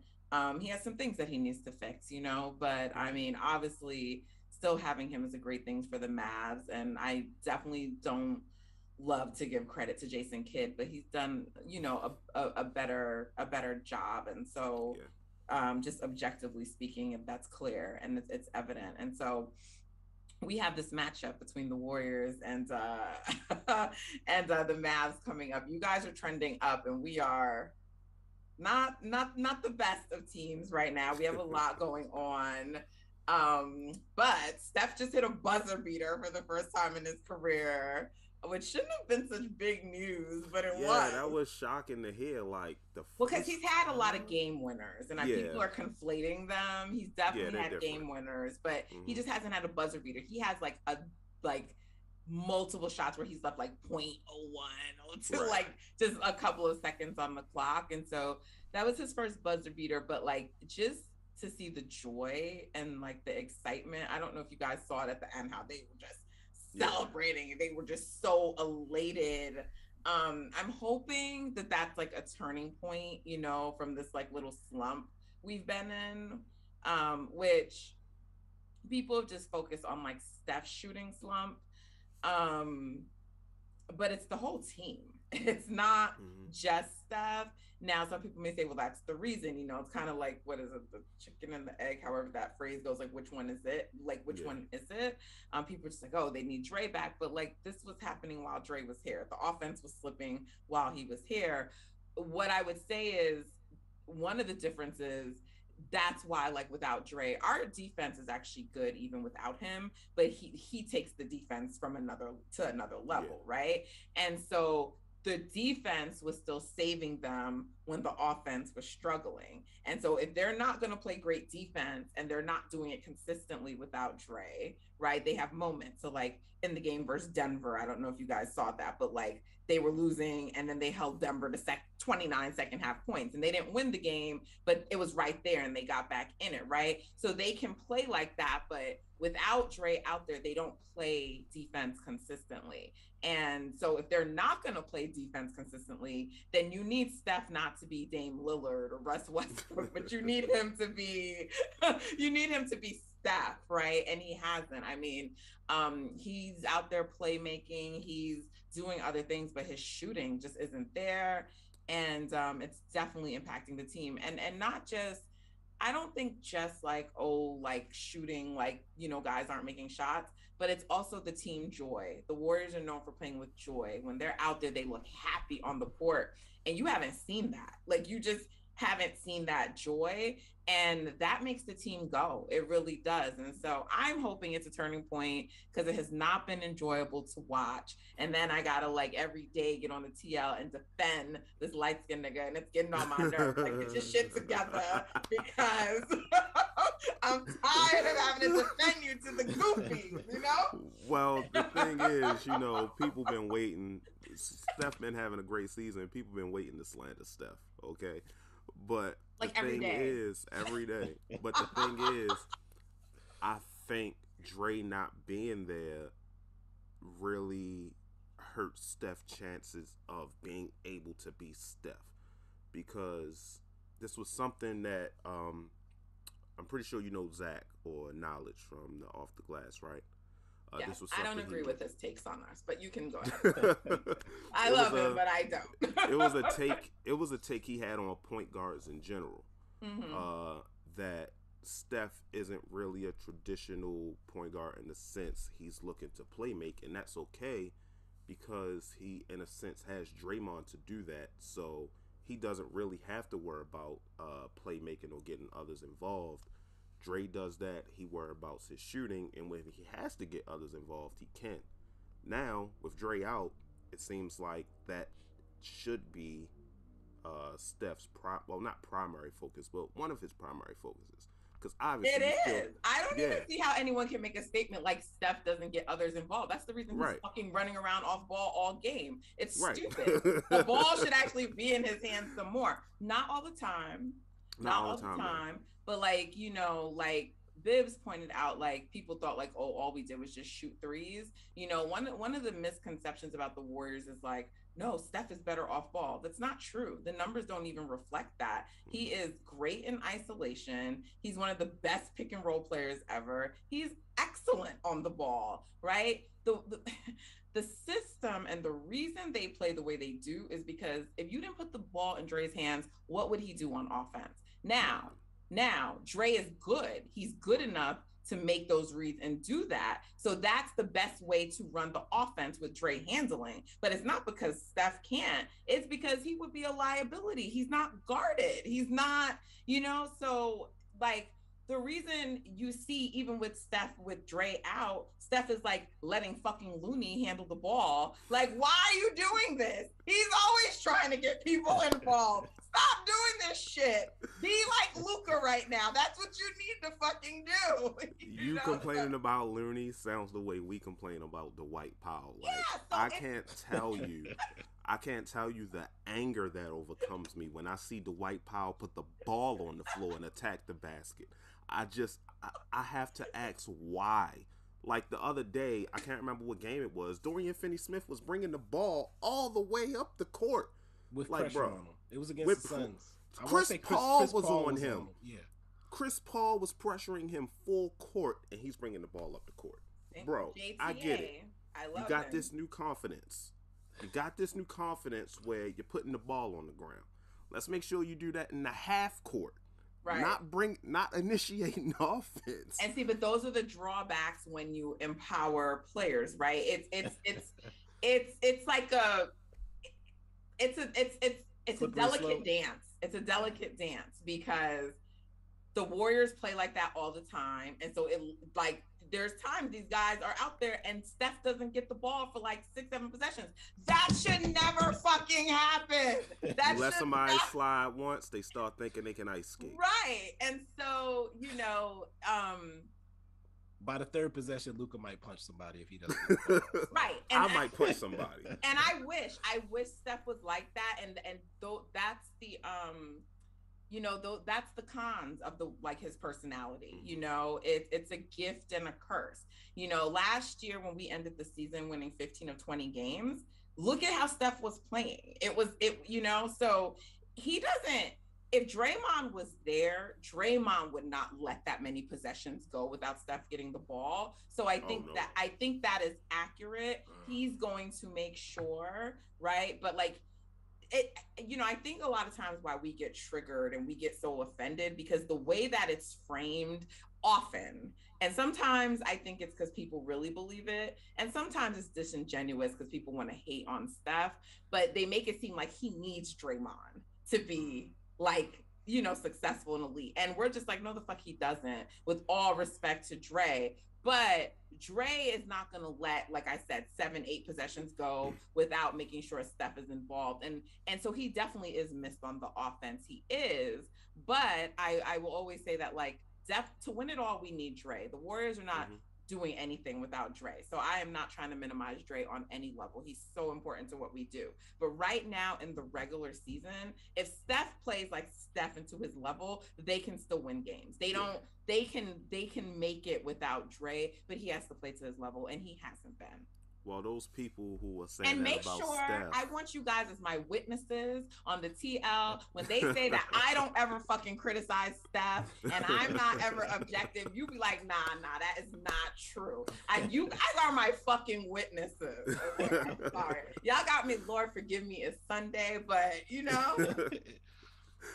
He has some things that he needs to fix, but I mean, obviously still having him is a great thing for the Mavs. And I definitely don't love to give credit to Jason Kidd, but he's done, a better job. And so just objectively speaking, if that's clear and it's evident. And so we have this matchup between the Warriors and the Mavs coming up. You guys are trending up, and we are not the best of teams right now. We have a lot going on. But Steph just hit a buzzer beater for the first time in his career, which shouldn't have been such big news, but it was. Yeah, that was shocking to hear. Because he's had a lot of game winners, and people are conflating them. He's definitely had game winners, but he just hasn't had a buzzer beater. He has multiple shots where he's left like 0.01 or to like just a couple of seconds on the clock, and so that was his first buzzer beater. But like, just to see the joy and like the excitement, I don't know if you guys saw it at the end how they were just celebrating. They were just so elated I'm hoping that that's like a turning point, you know, from this like little slump we've been in, which people have just focused on like Steph's shooting slump. Um, but it's the whole team. It's not just Steph. Now, some people may say, well, that's the reason, you know, it's kind of like, what is it, the chicken and the egg, however that phrase goes, like, which one is it? Like, which one is it? People are just like, oh, they need Dre back. But like, this was happening while Dre was here. The offense was slipping while he was here. What I would say is one of the differences, that's why, like, without Dre, our defense is actually good even without him, but he takes the defense from another level, right? And so the defense was still saving them when the offense was struggling. And so if they're not going to play great defense and they're not doing it consistently without Dre, right? They have moments. So like in the game versus Denver, I don't know if you guys saw that, but like they were losing and then they held Denver to 29 second half points and they didn't win the game, but it was right there and they got back in it, right? So they can play like that, but without Dre out there, they don't play defense consistently. And so if they're not going to play defense consistently, then you need Steph not to be Dame Lillard or Russ Westbrook, but you need him to be Steph, right? And he hasn't. I mean, he's out there playmaking, he's doing other things, but his shooting just isn't there. And it's definitely impacting the team. And not just, I don't think just like, oh, like shooting, like, you know, guys aren't making shots, but it's also the team joy. The Warriors are known for playing with joy. When they're out there, they look happy on the court. And you haven't seen that. Like, you just haven't seen that joy. And that makes the team go. It really does. And so I'm hoping it's a turning point because it has not been enjoyable to watch. And then I got to like every day get on the TL and defend this light-skinned nigga. And it's getting on my nerves. Like, get your shit together because I'm tired of having to defend you to the goofies, you know? Well, the thing is, you know, people been waiting. Steph been having a great season. People been waiting to slander Steph, okay? But like the thing is, every day. But the thing is, I think Dre not being there really hurts Steph's chances of being able to be Steph. Because this was something that I'm pretty sure you know Zach or Knowledge from the Off the Glass, right? Yes, I don't agree with his takes on us, but you can go ahead. I love him, but I don't. It was a take he had on point guards in general. That Steph isn't really a traditional point guard in the sense he's looking to play make, and that's okay because he, in a sense, has Draymond to do that. So he doesn't really have to worry about playmaking or getting others involved. Dre does that. He worries about his shooting, and when he has to get others involved, he can. Now, with Dre out, it seems like that should be Steph's not primary focus, but one of his primary focuses. Because obviously it is. I don't even see how anyone can make a statement like Steph doesn't get others involved. That's the reason he's fucking running around off ball all game. It's stupid. The ball should actually be in his hands some more. Not all the time. Not all the time. But like, you know, like Bibs pointed out, like people thought like, oh, all we did was just shoot threes. You know, one of the misconceptions about the Warriors is like, no, Steph is better off ball. That's not true. The numbers don't even reflect that. He is great in isolation. He's one of the best pick and roll players ever. He's excellent on the ball, right? The system and the reason they play the way they do is because if you didn't put the ball in Dre's hands, what would he do on offense? Now, Dre is good. He's good enough to make those reads and do that. So that's the best way to run the offense with Dre handling. But it's not because Steph can't. It's because he would be a liability. He's not guarded. He's not, you know, so like the reason you see even with Steph, with Dre out, Steph is like letting fucking Looney handle the ball. Like, why are you doing this? He's always trying to get people involved. Stop doing this shit. Be like Luka right now. That's what you need to fucking do. You know? Complaining about Looney sounds the way we complain about Dwight Powell. Like, so I can't tell you the anger that overcomes me when I see Dwight Powell put the ball on the floor and attack the basket. I have to ask why. Like the other day, I can't remember what game it was. Dorian Finney-Smith was bringing the ball all the way up the court. With like, pressure bro, on him. It was against the Suns. Chris Paul was on him. Yeah. Chris Paul was pressuring him full court, and he's bringing the ball up the court. Bro, JTA, I get it. I love you got him. this new confidence. You got this new confidence where you're putting the ball on the ground. Let's make sure you do that in the half court. Right. Not initiating offense. And see, but those are the drawbacks when you empower players, right? It's like it's a delicate dance. It's a delicate dance because the Warriors play like that all the time. And so there's times these guys are out there and Steph doesn't get the ball for like 6-7 possessions. That should never fucking happen. You let somebody slide once, they start thinking they can ice skate. Right. And so, by the third possession, Luka might punch somebody if he doesn't. Right. And I might punch somebody. And I wish Steph was like that. And that's the that's the cons of his personality. It's a gift and a curse. Last year when we ended the season winning 15 of 20 games, look at how Steph was playing. So he doesn't. If Draymond was there, Draymond would not let that many possessions go without Steph getting the ball. So I think that is accurate. He's going to make sure, right? But I think a lot of times why we get triggered and we get so offended because the way that it's framed often, and sometimes I think it's because people really believe it, and sometimes it's disingenuous because people want to hate on Steph, but they make it seem like he needs Draymond to be successful and elite. And we're just like, no, the fuck he doesn't, with all respect to Dre. But Dre is not going to let, like I said, 7-8 possessions go without making sure Steph is involved. And so he definitely is missed on the offense. He is. But I will always say that, to win it all, we need Dre. The Warriors are not doing anything without Dre. So I am not trying to minimize Dre on any level. He's so important to what we do. But right now in the regular season, if Steph plays like Steph into his level, they can still win games. They can make it without Dre, but he has to play to his level, and he hasn't been. Well, those people who are saying and that make about sure Steph, I want you guys as my witnesses on the TL when they say that I don't ever fucking criticize Steph and I'm not ever objective. You be like, nah, that is not true. You guys are my fucking witnesses. Okay, I'm sorry, y'all got me. Lord forgive me. It's Sunday, but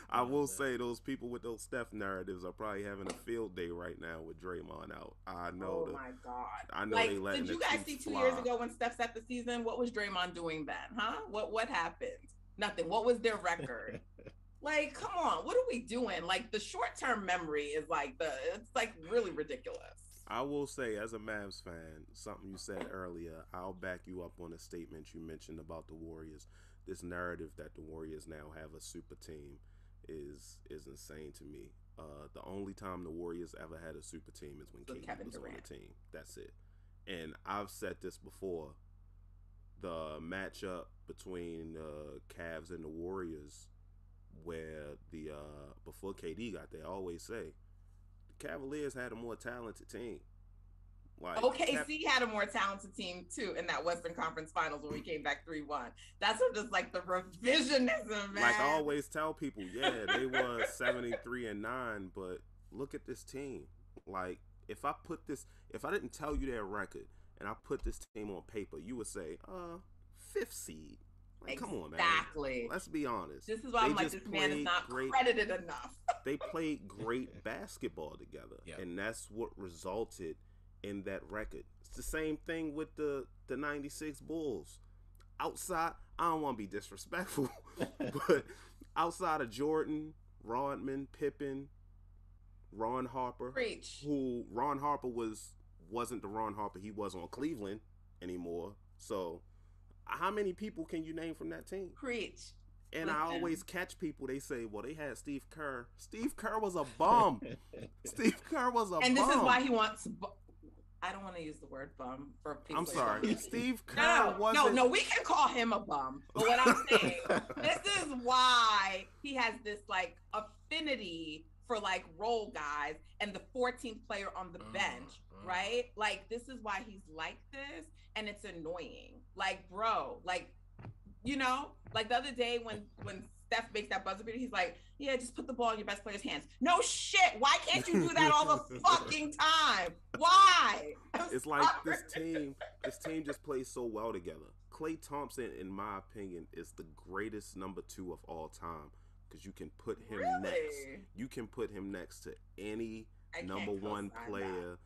I will say those people with those Steph narratives are probably having a field day right now with Draymond out. I know. Oh my God. I know they letting. Did you guys see 2 years ago when Steph set the season? What was Draymond doing then? Huh? What happened? Nothing. What was their record? Come on. What are we doing? The short-term memory is it's really ridiculous. I will say, as a Mavs fan, something you said earlier, I'll back you up on a statement you mentioned about the Warriors. This narrative that the Warriors now have a super team is insane to me. The only time the Warriors ever had a super team is when KD was on the team. That's it. And I've said this before. The matchup between the Cavs and the Warriors, where before KD got there, I always say the Cavaliers had a more talented team. OKC had a more talented team too in that Western Conference Finals when we came back 3-1. That's just the revisionism, man. I always tell people, they were 73-9, but look at this team. If I didn't tell you their record and I put this team on paper, you would say, 5th seed. Come on, man. Exactly. Let's be honest. This is why I'm this man is not credited enough. They played great basketball together, and that's what resulted in that record. It's the same thing with the 96 Bulls. I don't want to be disrespectful, but outside of Jordan, Rodman, Pippen, Ron Harper, who Ron Harper wasn't the Ron Harper he was on Cleveland anymore. So how many people can you name from that team? Preach. And I always catch people, they say, well, they had Steve Kerr. Steve Kerr was a bum. Steve Kerr was a bum. And this is why he wants... I don't want to use the word bum for people. I'm sorry. Steve Kerr wasn't... No, we can call him a bum. But what I'm saying, this is why he has this affinity for like role guys and the 14th player on the bench, right? Like, this is why he's like this, and it's annoying. Like, bro, like, you know, like the other day when Steph makes that buzzer beater, he's like, yeah, just put the ball in your best player's hands. No shit. Why can't you do that all the fucking time? Why? It's like this team just plays so well together. Klay Thompson, in my opinion, is the greatest number 2 of all time because you can put him next. You can put him next to any number 1 player.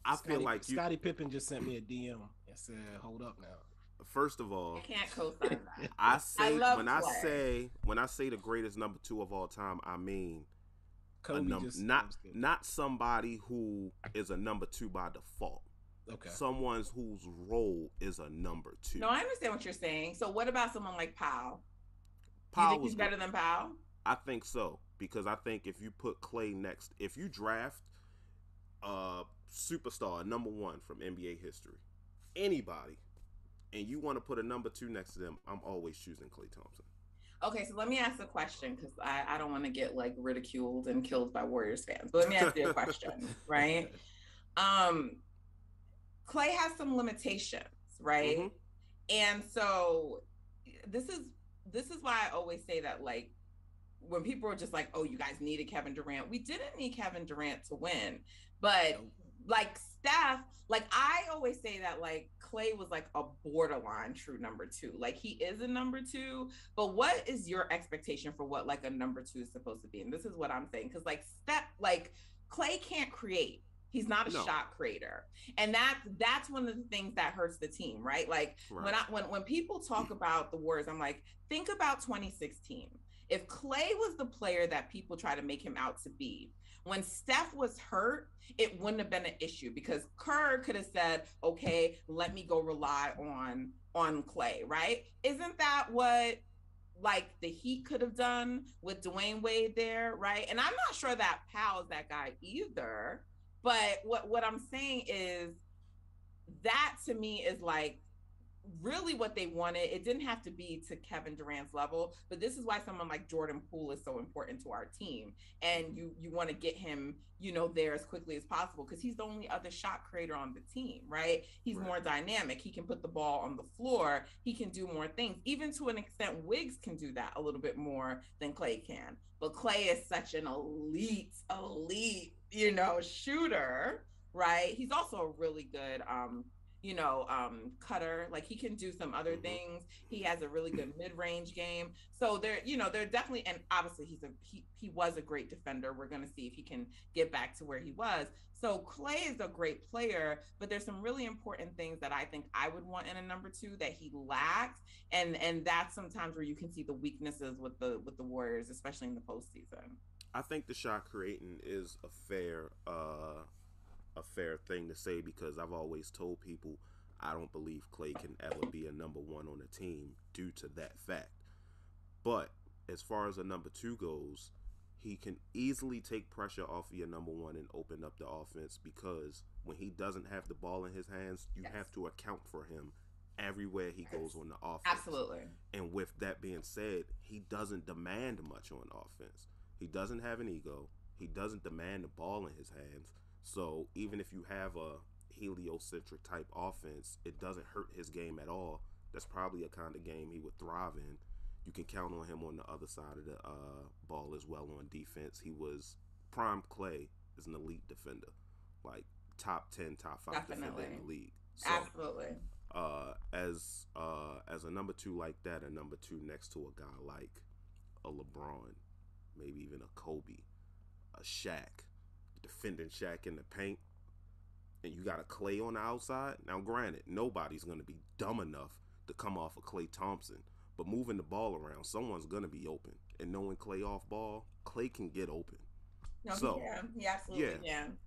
I feel like Scottie Pippen just sent me a DM and said, "Hold up now." First of all, I can't co-sign that. When I say the greatest number 2 of all time, I mean not somebody who is a number 2 by default. Okay. Someone whose role is a number 2. No, I understand what you're saying. So what about someone like Powell? Do you think he's better than Powell? I think so, because I think if you put Klay next, if you draft a superstar, number 1 from NBA history, anybody, and you want to put a number 2 next to them, I'm always choosing Klay Thompson. Okay, so let me ask a question, because I don't want to get like ridiculed and killed by Warriors fans. But let me ask you a question, right? Klay has some limitations, right? Mm-hmm. And so this is why I always say that, like, when people are just like, oh, you guys needed Kevin Durant. We didn't need Kevin Durant to win. But like Steph, like I always say that like Klay was like a borderline true number 2. Like he is a number 2, but what is your expectation for what like a number 2 is supposed to be? And this is what I'm saying. Cause like Klay can't create. He's not a shot creator. And that's one of the things that hurts the team, right? Like when people talk about the Warriors, I'm like, think about 2016. If Klay was the player that people try to make him out to be, when Steph was hurt, it wouldn't have been an issue because Kerr could have said, okay, let me go rely on Klay, right? Isn't that what like the Heat could have done with Dwayne Wade there, right? And I'm not sure that Powell's that guy either. But what I'm saying is that to me is like really what they wanted. It didn't have to be to Kevin Durant's level, but this is why someone like Jordan Poole is so important to our team. And you want to get him, you know, there as quickly as possible because he's the only other shot creator on the team, right? He's more dynamic. He can put the ball on the floor. He can do more things. Even to an extent, Wiggs can do that a little bit more than Klay can. But Klay is such an elite, you know, shooter, right? He's also a really good, cutter. Like he can do some other things. He has a really good mid-range game. So they're definitely, and obviously he was a great defender. We're going to see if he can get back to where he was. So Klay is a great player, but there's some really important things that I think I would want in a number 2 that he lacks. And that's sometimes where you can see the weaknesses with the Warriors, especially in the postseason. I think the shot creating is a fair thing to say because I've always told people I don't believe Klay can ever be a number 1 on a team due to that fact. But as far as a number 2 goes, he can easily take pressure off of your number 1 and open up the offense because when he doesn't have the ball in his hands, you have to account for him everywhere he goes on the offense. Absolutely. And with that being said, he doesn't demand much on offense. He doesn't have an ego. He doesn't demand the ball in his hands. So even if you have a heliocentric type offense, it doesn't hurt his game at all. That's probably a kind of game he would thrive in. You can count on him on the other side of the ball as well on defense. He was prime Klay is an elite defender, like top 10, top 5 defender in the league. So, absolutely. As a number 2 like that, a number 2 next to a guy like a LeBron, maybe even a Kobe, a Shaq, defending Shaq in the paint, and you got a Klay on the outside. Now, granted, nobody's going to be dumb enough to come off of Klay Thompson, but moving the ball around, someone's going to be open. And knowing Klay off ball, Klay can get open. No, he absolutely can.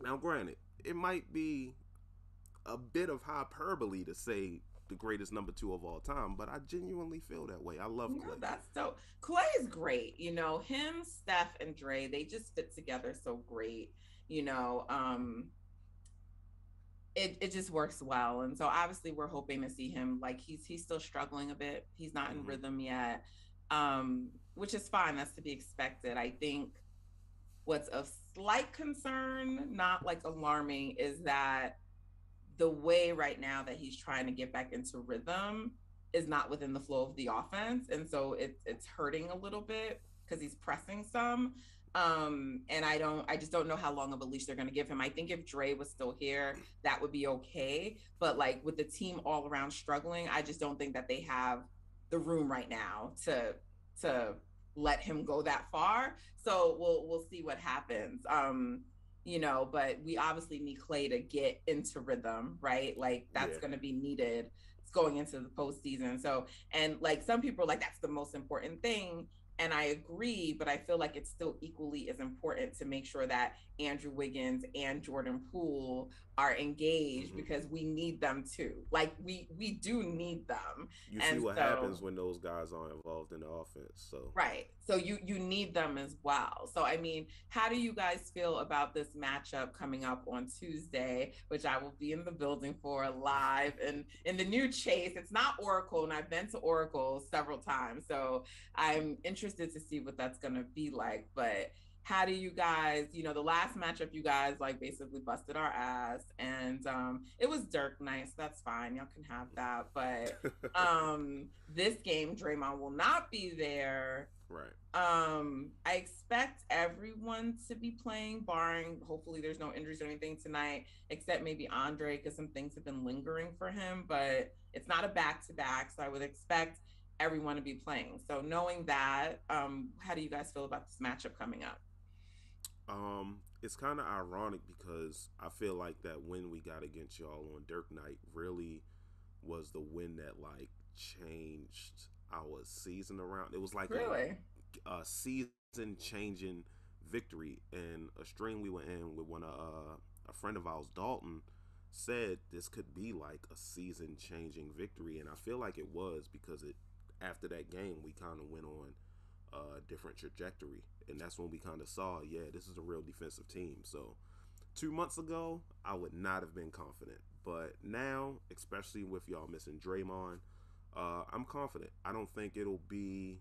Now, granted, it might be a bit of hyperbole to say the greatest number 2 of all time, but I genuinely feel that way. I love Klay. That's so. Klay is great. You know, him, Steph, and Dre, they just fit together so great. You know, it just works well. And so obviously we're hoping to see him. Like he's still struggling a bit. He's not in rhythm yet, which is fine. That's to be expected. I think What's of slight concern, not like alarming, is that the way right now that he's trying to get back into rhythm is not within the flow of the offense. And so it's hurting a little bit because he's pressing some. And I just don't know how long of a leash they're going to give him. I think if Dre was still here, that would be okay. But like with the team all around struggling, I just don't think that they have the room right now to let him go that far. So we'll see what happens. But we obviously need Clay to get into rhythm, right? Like that's going to be needed going into the postseason. So, and like some people are like, that's the most important thing. And I agree, but I feel like it's still equally as important to make sure that Andrew Wiggins and Jordan Poole are engaged because we need them too. Like we do need them. You see what happens when those guys aren't involved in the offense. So right. So you need them as well. So I mean, how do you guys feel about this matchup coming up on Tuesday, which I will be in the building for live and in the new Chase? It's not Oracle, and I've been to Oracle several times. So I'm interested to see what that's gonna be like. But how do you guys, the last matchup, you guys like basically busted our ass, and it was Dirk night, so that's fine. Y'all can have that. But this game, Draymond will not be there. Right. I expect everyone to be playing, barring hopefully there's no injuries or anything tonight, except maybe Andre, because some things have been lingering for him. But it's not a back-to-back, so I would expect everyone to be playing. So knowing that, how do you guys feel about this matchup coming up? It's kind of ironic because I feel like that win we got against y'all on Dirk night really was the win that like changed our season around. It was like a season changing victory, and a stream we were in with a friend of ours, Dalton, said this could be like a season changing victory, and I feel like it was because after that game we kind of went on a different trajectory, and that's when we kind of saw, this is a real defensive team. So 2 months ago I would not have been confident, but now, especially with y'all missing Draymond, I'm confident. I don't think it'll be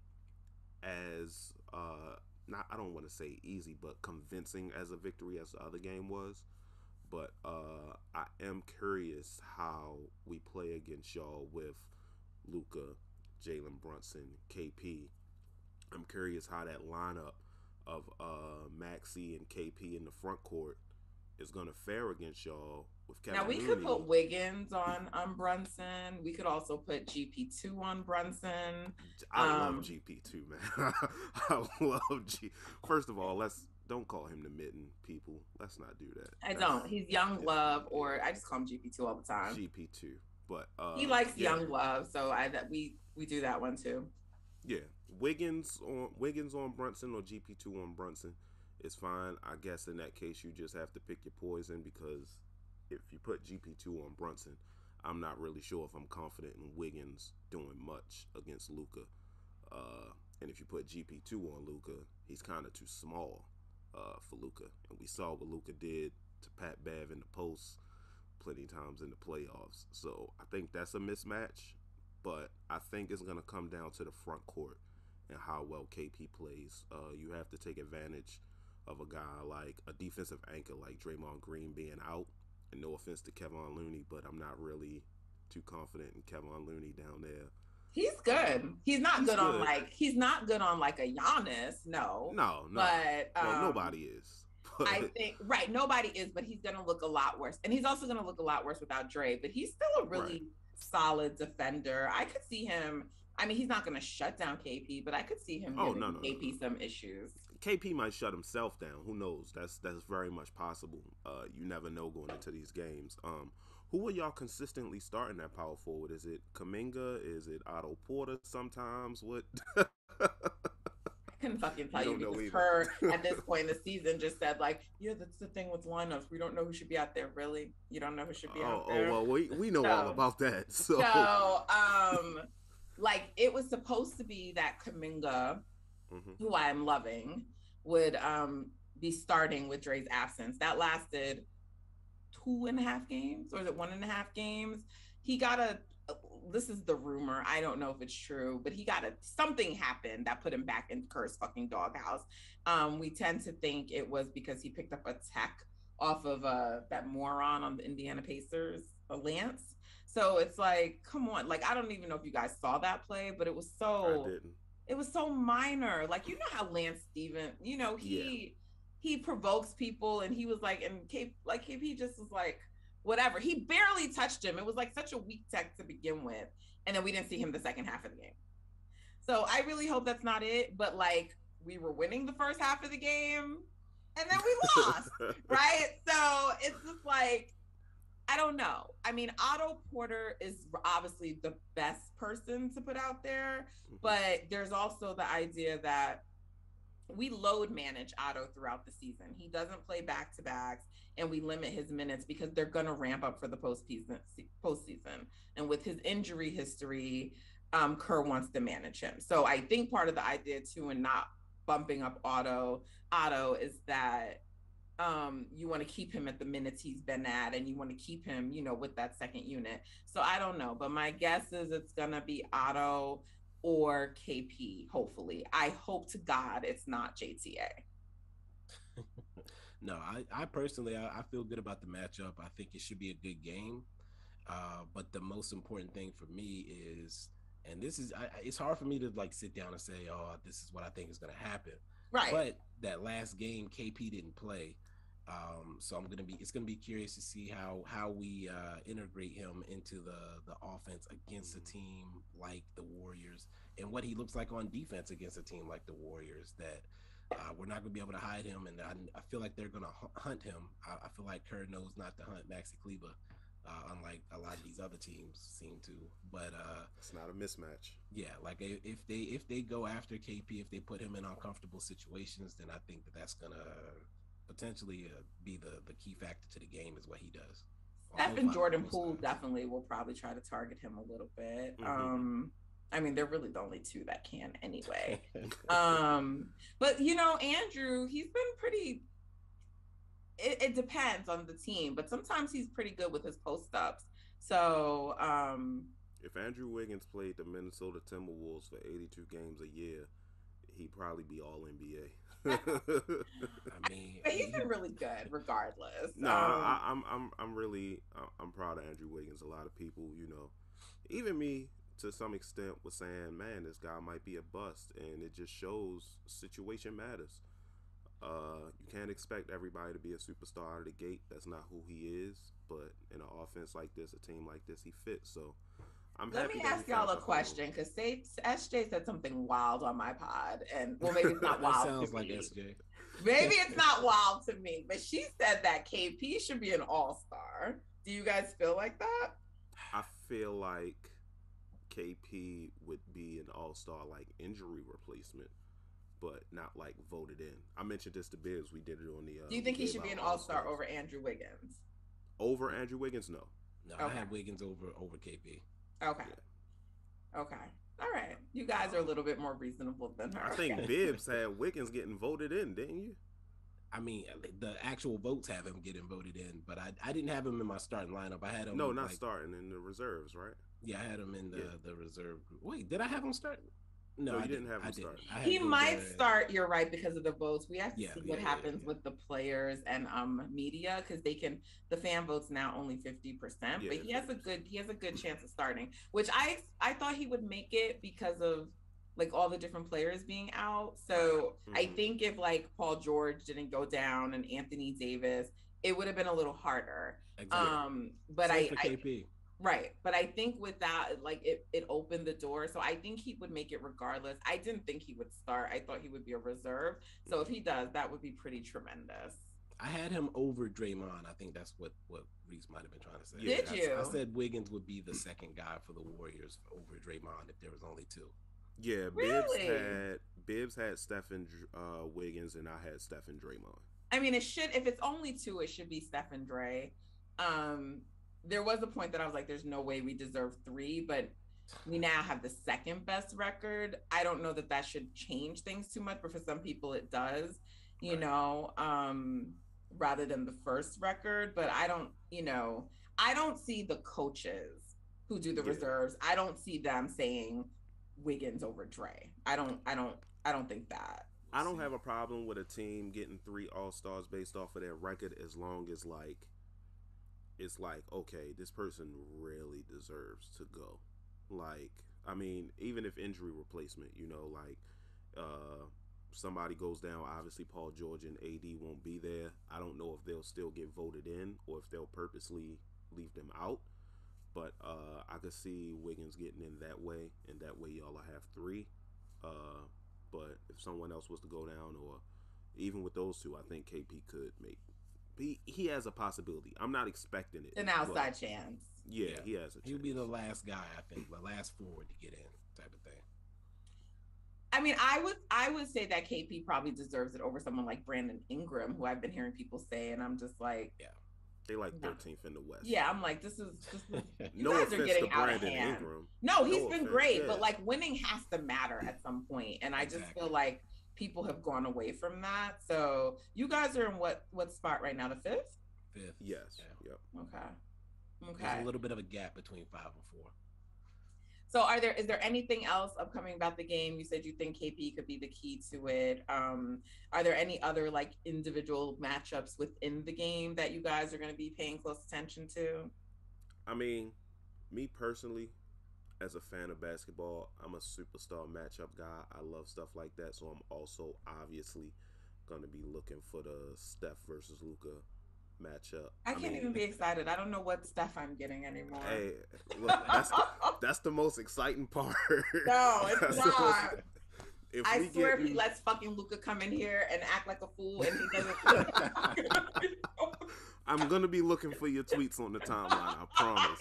as I don't want to say easy, but convincing as a victory as the other game was. But I am curious how we play against y'all with Luka, Jalen Brunson, KP. I'm curious how that lineup of Maxey and KP in the front court is going to fare against y'all with Kevin Now we Looney. could put Wiggins on Brunson. We could also put GP2 on Brunson. I love GP2, man. I love G. First of all, don't call him the mitten, people. Let's not do that. Don't. He's Young Love, or I just call him GP2 all the time. GP2, but he likes Young Love, so we do that one too. Yeah, Wiggins on Brunson or GP2 on Brunson is fine. I guess in that case you just have to pick your poison, because if you put GP2 on Brunson, I'm not really sure if I'm confident in Wiggins doing much against Luka. And if you put GP2 on Luka, he's kind of too small for Luka. And we saw what Luka did to Pat Bev in the post plenty of times in the playoffs. So I think that's a mismatch. But I think it's going to come down to the front court and how well KP plays. You have to take advantage of a guy like a defensive anchor like Draymond Green being out. And no offense to Kevon Looney, but I'm not really too confident in Kevon Looney down there. He's good. He's not good on like a Giannis. No. But nobody is. I think nobody is, but he's gonna look a lot worse. And he's also gonna look a lot worse without Dre, but he's still a really solid defender. I could see him. I mean, he's not going to shut down KP, but I could see him giving KP some issues. KP might shut himself down. Who knows? That's very much possible. You never know going into these games. Who are y'all consistently starting at power forward? Is it Kuminga? Is it Otto Porter sometimes? What? I couldn't fucking tell you because her, at this point in the season, just said like, that's the thing with lineups. We don't know who should be out there. Really? You don't know who should be out there? Oh, well, we know all about that. So, like, it was supposed to be that Kuminga, who I am loving, would be starting with Dre's absence. That lasted 2.5 games, or is it 1.5 games? He got a this is the rumor. I don't know if it's true, but something happened that put him back in Kerr's fucking doghouse. We tend to think it was because he picked up a tech off of that moron on the Indiana Pacers, Lance. So it's like, come on. Like, I don't even know if you guys saw that play, but it was so minor. Like, you know how Lance Steven, he provokes people, and he was like, and KP just was like, whatever. He barely touched him. It was like such a weak tech to begin with. And then we didn't see him the second half of the game. So I really hope that's not it. But like, we were winning the first half of the game and then we lost, right? So it's just like, I don't know. I mean, Otto Porter is obviously the best person to put out there, but there's also the idea that we load manage Otto throughout the season. He doesn't play back-to-backs, and we limit his minutes because they're going to ramp up for the postseason. And with his injury history, Kerr wants to manage him. So I think part of the idea too, and not bumping up Otto is that you want to keep him at the minutes he's been at, and you want to keep him, with that second unit. So I don't know, but my guess is it's going to be Otto or KP, hopefully. I hope to God it's not JTA. No, I personally, I feel good about the matchup. I think it should be a good game. But the most important thing for me is, and this is, it's hard for me to like sit down and say, oh, this is what I think is going to happen. Right. But that last game, KP didn't play. So it's going to be curious to see how we integrate him into the offense against a team like the Warriors, and what he looks like on defense against a team like the Warriors, that we're not going to be able to hide him. And I feel like they're going to hunt him. I feel like Kerr knows not to hunt Maxi Kleber, unlike a lot of these other teams seem to. But it's not a mismatch. Yeah, like if they go after KP, if they put him in uncomfortable situations, then I think that's going to potentially be the key factor to the game, is what he does. Steph and Jordan Poole definitely will probably try to target him a little bit. I mean, they're really the only two that can anyway. But Andrew, he's been pretty. It depends on the team, but sometimes he's pretty good with his post ups. So if Andrew Wiggins played the Minnesota Timberwolves for 82 games a year, he'd probably be all NBA. I mean, but he's been really good regardless. No, I'm really proud of Andrew Wiggins. A lot of people, even me to some extent, was saying, man, this guy might be a bust, and it just shows situation matters. You can't expect everybody to be a superstar out of the gate. That's not who he is. But in an offense like this, a team like this, he fits. So let me ask y'all a question, because SJ said something wild on my pod, and maybe it's not wild. Sounds to like me. SJ. Maybe it's not wild to me, but she said that KP should be an all-star. Do you guys feel like that? I feel like KP would be an all-star, like injury replacement, but not like voted in. I mentioned this to Bibs. We did it on the. Do you think he should be an all-star over Andrew Wiggins? Over Andrew Wiggins, no. No, Okay. I had Wiggins over KP. Okay. Yeah. Okay. All right. You guys are a little bit more reasonable than her. I think Bibs had Wiggins getting voted in, didn't you? I mean, the actual votes have him getting voted in, but I didn't have him in my starting lineup. I had him. No, not starting, in the reserves, right? Yeah, I had him in the reserve group. Wait, did I have him start? No, you didn't have him start. He might start. You're right, because of the votes. We have to see what happens with the players and media, because the fan votes now only 50%, but he has a good chance of starting, which I thought he would make it because of like all the different players being out. So I think if like Paul George didn't go down and Anthony Davis, it would have been a little harder. Exactly. But Same for KP. Right. But I think with that, like it opened the door. So I think he would make it regardless. I didn't think he would start. I thought he would be a reserve. So if he does, that would be pretty tremendous. I had him over Draymond. I think that's what Reese might have been trying to say. Did you? I said Wiggins would be the second guy for the Warriors over Draymond if there was only two. Yeah, Really? Bibs had Stephen Wiggins, and I had Stephen Draymond. I mean, if it's only two, it should be Steph and Dre. There was a point that I was like, there's no way we deserve three, but we now have the second best record. I don't know that should change things too much, but for some people it does, rather than the first record. But I don't see the coaches who do the reserves. I don't see them saying Wiggins over Dre. I don't think that. I don't have a problem with a team getting 3 All-Stars based off of their record as long as like it's like, okay, this person really deserves to go. Like, I mean, even if injury replacement, you know, like somebody goes down, obviously Paul George and AD won't be there. I don't know if they'll still get voted in or if they'll purposely leave them out. But I could see Wiggins getting in that way, and that way y'all will have 3. But if someone else was to go down, or even with those 2, I think KP could make. He has a possibility. I'm not expecting it. An outside chance. Yeah, he has a chance. He'll be the last guy, I think, the last forward to get in, type of thing. I mean, I would say that KP probably deserves it over someone like Brandon Ingram, who I've been hearing people say, and I'm just like, yeah, they like 13th in the West. Yeah, I'm like, this is you no guys are getting out of Brandon hand. Ingram. No, he's been great, but like winning has to matter at some point, and I just feel like people have gone away from that. So you guys are in what spot right now? The 5th? 5th. Yes. Yeah. Yep. Okay. There's a little bit of a gap between 5 and 4. So is there anything else upcoming about the game? You said you think KP could be the key to it. Are there any other like individual matchups within the game that you guys are going to be paying close attention to? I mean, me personally, as a fan of basketball, I'm a superstar matchup guy. I love stuff like that. So I'm also obviously going to be looking for the Steph versus Luka matchup. I can't even be excited. I don't know what stuff I'm getting anymore. Hey, look, that's the most exciting part. No, it's not. I swear if he you... lets fucking Luka come in here and act like a fool and he doesn't. I'm going to be looking for your tweets on the timeline, I promise.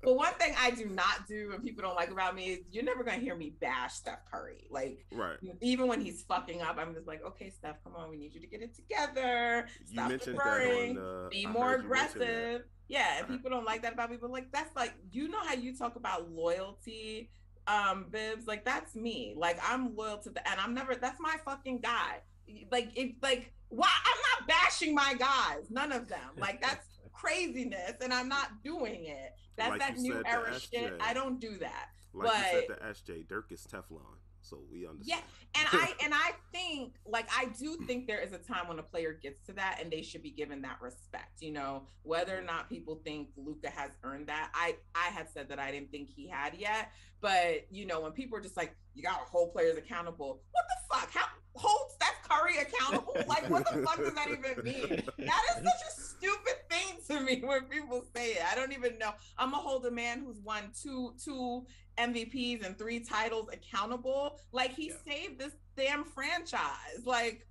But one thing I do not do and people don't like about me is you're never going to hear me bash Steph Curry. Like, right. Even when he's fucking up, I'm just like, okay, Steph, come on, we need you to get it together. You mentioned that on be more aggressive. Yeah, and people don't like that about me, but like, that's like, you know how you talk about loyalty, Bibs? Like, that's me. Like, I'm loyal to and that's my fucking guy. Why? I'm not bashing my guys. None of them. Like, that's craziness, and I'm not doing it. That's like that new era shit. I don't do that. Like you said to SJ, Dirk is Teflon, so we understand. Yeah, and I think, like, I do think there is a time when a player gets to that, and they should be given that respect. You know, whether or not people think Luka has earned that. I had said that I didn't think he had yet, but you know, when people are just like, you gotta hold players accountable. What the fuck? How hold Steph Curry accountable? Like, what the fuck does that even mean? That is such a stupid thing to me when people say it. I don't even know. I'm gonna hold a man who's won two MVPs and 3 titles accountable. Like, he saved this damn franchise. Like,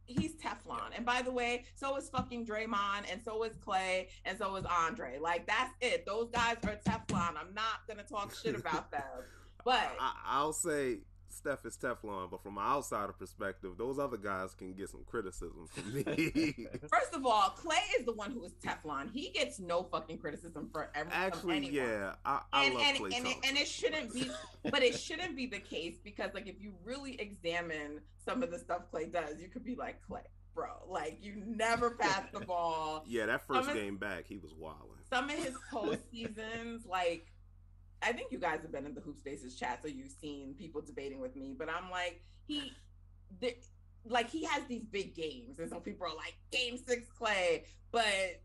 he's Teflon. And by the way, so is fucking Draymond, and so is Clay, and so is Andre. Like, that's it. Those guys are Teflon. I'm not gonna talk shit about them. But I'll say Steph is Teflon, but from an outsider perspective, those other guys can get some criticism from me. First of all, Clay is the one who is Teflon. He gets no fucking criticism for everything. Actually, yeah, I love Clay and it shouldn't be, but it shouldn't be the case because, like, if you really examine some of the stuff Clay does, you could be like, Clay, bro, like, you never pass the ball. Yeah, that first game back, he was wilding. Some of his postseasons, like, I think you guys have been in the Hoop Spaces chat, so you've seen people debating with me, but I'm like, he has these big games, and so people are like, Game 6 Clay, but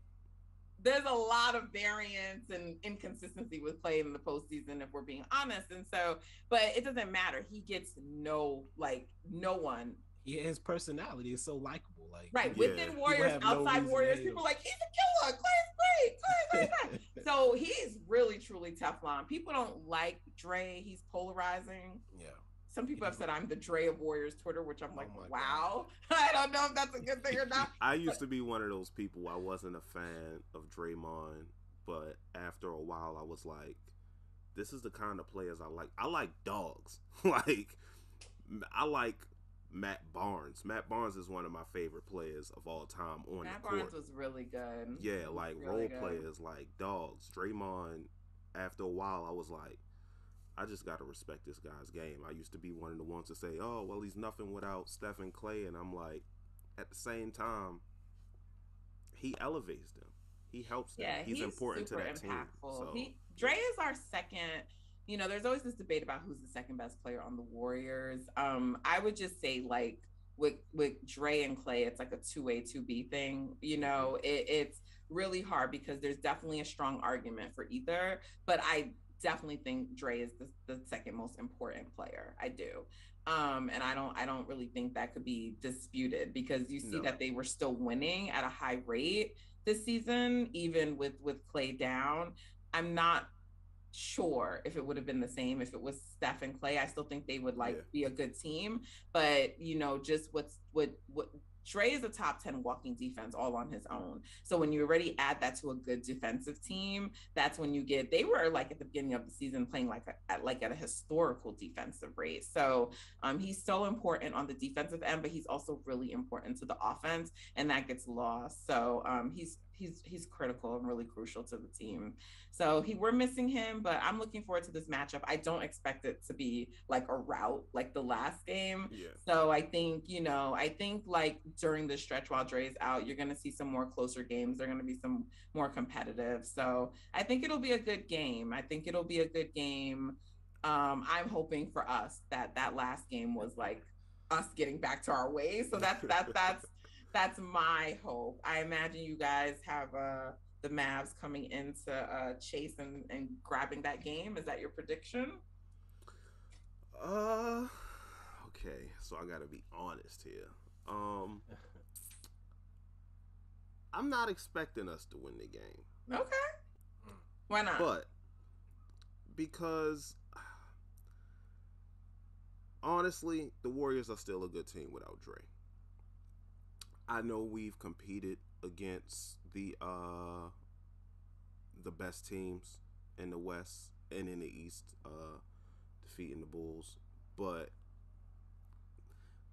there's a lot of variance and inconsistency with Clay in the postseason, if we're being honest, and so, but it doesn't matter. He gets no one. Yeah, his personality is so likable. Like, right, within Warriors, outside Warriors, people are like, he's a killer. Clay's great. So he's really, truly Teflon. People don't like Dre. He's polarizing. Yeah. Some people have said I'm the Dre of Warriors Twitter, which I'm like, wow. I don't know if that's a good thing or not. I used to be one of those people. I wasn't a fan of Draymond, but after a while, I was like, this is the kind of players I like. I like dogs. Like, I like Matt Barnes. Matt Barnes is one of my favorite players of all time on Matt the court. Barnes was really good. Yeah, like really role players, like dogs. Draymond, after a while, I was like, I just got to respect this guy's game. I used to be one of the ones to say, oh, well, he's nothing without Steph and Clay. And I'm like, at the same time, he elevates them. he helps them. Yeah, He's important to that impactful. team. So, Dre is our second. You know, there's always this debate about who's the second best player on the Warriors. I would just say like with Dre and Clay, it's like a 2A, 2B thing. You know, it's really hard because there's definitely a strong argument for either, but I definitely think Dre is the second most important player. I do. And I don't really think that could be disputed because you see that they were still winning at a high rate this season, even with Clay down. I'm not sure if it would have been the same if it was Steph and Clay. I still think they would be a good team, but you know, just what Dre is a top 10 walking defense all on his own. So when you already add that to a good defensive team, that's when they were like at the beginning of the season playing at a historical defensive rate. So he's so important on the defensive end, but he's also really important to the offense, and that gets lost. So he's critical and really crucial to the team. So we're missing him, but I'm looking forward to this matchup. I don't expect it to be like a rout like the last game. Yeah. So I think like during the stretch while Dre's out, you're going to see some more closer games. They're going to be some more competitive. So I think it'll be a good game. I'm hoping for us that last game was like us getting back to our ways. So that's my hope. I imagine you guys have the Mavs coming into chase and grabbing that game. Is that your prediction? Okay, so I gotta be honest here. I'm not expecting us to win the game. Okay. Why not? But because honestly, the Warriors are still a good team without Dre. I know we've competed against the best teams in the West and in the East, defeating the Bulls, but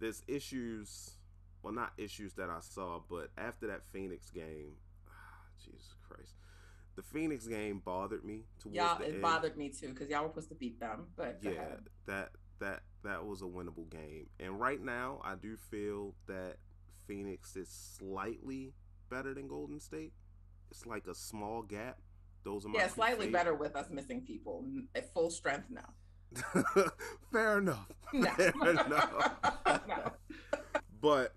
there's issues. Well, not issues that I saw, but after that Phoenix game, Jesus Christ, the Phoenix game bothered me towards the end. Bothered me too because y'all were supposed to beat them, but yeah, that was a winnable game. And right now, I do feel that Phoenix is slightly better than Golden State. It's like a small gap. Those are my slightly better with us missing people at full strength now. Fair enough. No. Fair enough. No. But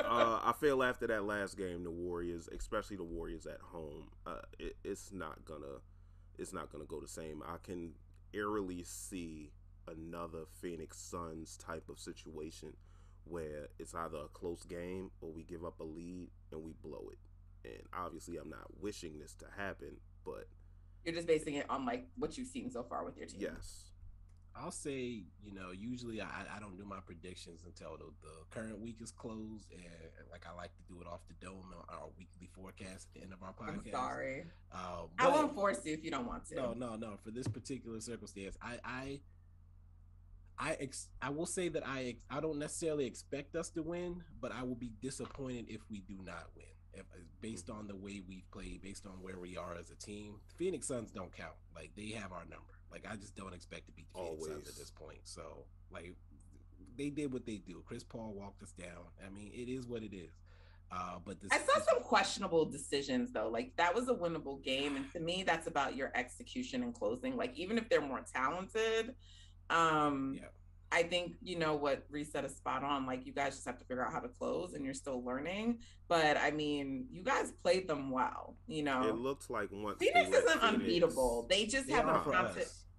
I feel after that last game, the Warriors, especially the Warriors at home, it's not gonna go the same. I can eerily see another Phoenix Suns type of situation where it's either a close game or we give up a lead and we blow it. And obviously, I'm not wishing this to happen, but you're just basing it on like what you've seen so far with your team. Yes. I'll say, usually I don't do my predictions until the current week is closed, and like I like to do it off the dome on our weekly forecast at the end of our podcast. I'm sorry. I won't force you if you don't want to. No. For this particular circumstance, I will say that I don't necessarily expect us to win, but I will be disappointed if we do not win. Based on the way we've played, based on where we are as a team, the Phoenix Suns don't count. Like, they have our number. Like, I just don't expect to beat the Phoenix Suns at this point. So, like, they did what they do. Chris Paul walked us down. I mean, it is what it is. But I saw some questionable decisions, though. Like, that was a winnable game. And to me, that's about your execution and closing. Like, even if they're more talented, I think, what Reese said is spot on. Like, you guys just have to figure out how to close, and you're still learning. But, I mean, you guys played them well, It looked like once Phoenix isn't unbeatable. They just have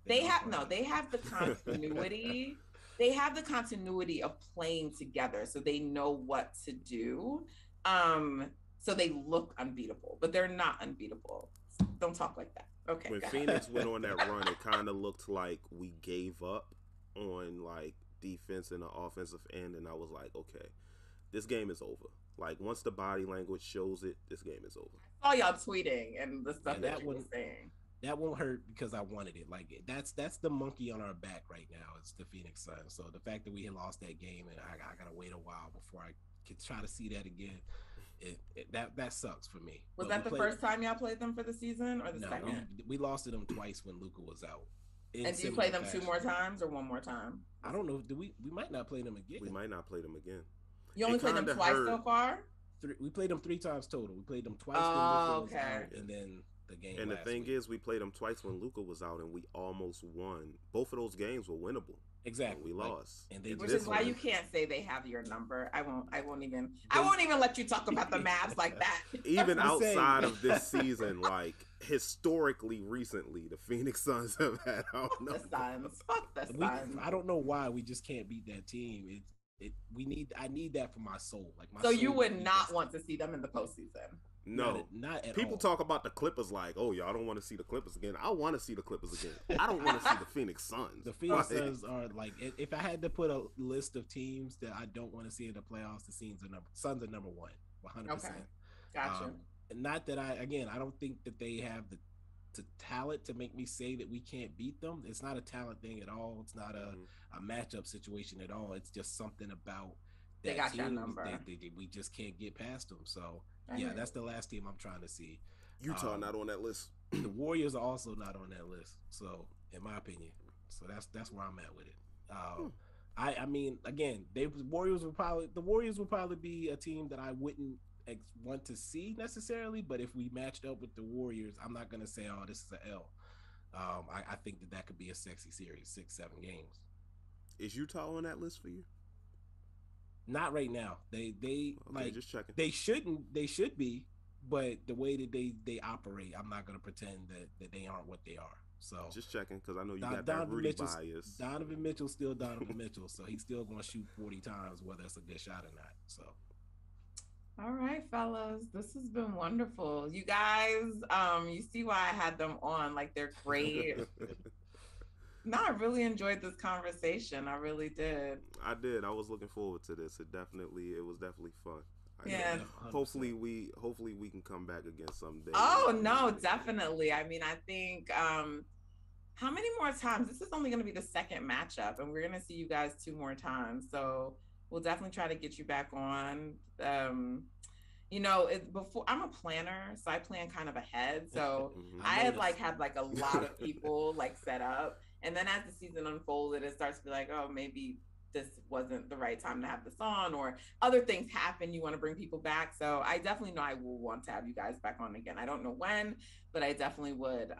they have the continuity. They have the continuity of playing together, so they know what to do. So they look unbeatable, but they're not unbeatable. Don't talk like that. Okay. When Phoenix went on that run, it kind of looked like we gave up on like defense and the offensive end, and I was like, okay, this game is over. Like, once the body language shows it, this game is over. I saw y'all tweeting and the stuff that you were saying. That won't hurt because I wanted it. Like, that's the monkey on our back right now. It's the Phoenix Suns. So the fact that we had lost that game and I gotta wait a while before I could try to see that again, that sucks for me. Was that the first time y'all played them for the season or the second? We lost to them twice when Luka was out. And do you play them 2 more times or 1 more time? I don't know. We might not play them again. We might not play them again. You only played them twice so far? We played them 3 times total. We played them twice when Oh, Luka was okay. out, and then the game. And the last thing week. is, we played them twice when Luka was out, and we almost won. Both of those games were winnable. Exactly. And we lost. And they Which just is why you can't say they have your number. I won't even let you talk about the Mavs like that. Even I'm saying. outside of this season, like historically, recently, the Phoenix Suns have had. I don't know. The Suns. Fuck the Suns. I don't know why we just can't beat that team. I need that for my soul. Like my So soul you would not just- want to see them in the postseason. No, not at people all. talk about the Clippers like, oh, y'all don't want to see the Clippers again. I want to see the Clippers again. I don't want to see the Phoenix Suns. The Phoenix Like, Suns are like, if I had to put a list of teams that I don't want to see in the playoffs, the Suns are number one, 100%. Okay. Gotcha. Not that I don't think that they have the talent to make me say that we can't beat them. It's not a talent thing at all. It's not a matchup situation at all. It's just something about They that got your team. number. We just can't get past them. So I yeah, hear that's the last team I'm trying to see. Utah not on that list. The Warriors are also not on that list. So in my opinion, so that's where I'm at with it. I mean, again, the Warriors would probably be a team that I wouldn't want to see necessarily, but if we matched up with the Warriors, I'm not gonna say, oh, this is an L. I think that could be a sexy series, 6-7 games. Is Utah on that list for you? Not right now. They like just checking. they should be, but the way that they operate, I'm not gonna pretend that they aren't what they are. So Just checking because I know you got that Rudy bias. Donovan Mitchell's still Donovan Mitchell, so he's still gonna shoot 40 times, whether it's a good shot or not. So. All right, fellas, this has been wonderful. You guys, you see why I had them on. Like, they're great. No, I really enjoyed this conversation. I really did. I did. I was looking forward to this. It was definitely fun. Yeah. Hopefully we can come back again someday. Oh, no, definitely. I mean, I think, how many more times? This is only going to be the second matchup, and we're going to see you guys 2 more times. So we'll definitely try to get you back on. You know, before I'm a planner, so I plan kind of ahead. So I had a lot of people like set up, and then as the season unfolded, it starts to be like, oh, maybe this wasn't the right time to have this on, or other things happen. You want to bring people back. So I definitely know I will want to have you guys back on again. I don't know when, but I definitely would.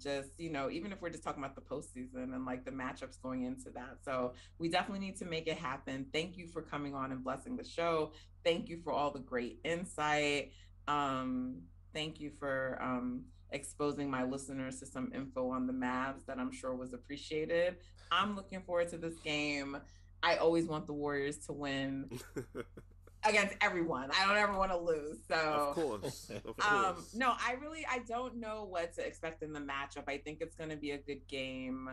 Just, you know, even if we're just talking about the postseason and like the matchups going into that. So we definitely need to make it happen. Thank you for coming on and blessing the show. Thank you for all the great insight. Thank you for exposing my listeners to some info on the Mavs that I'm sure was appreciated. I'm looking forward to this game. I always want the Warriors to win against everyone. I don't ever want to lose. So of course. no, I don't know what to expect in the matchup. I think it's going to be a good game.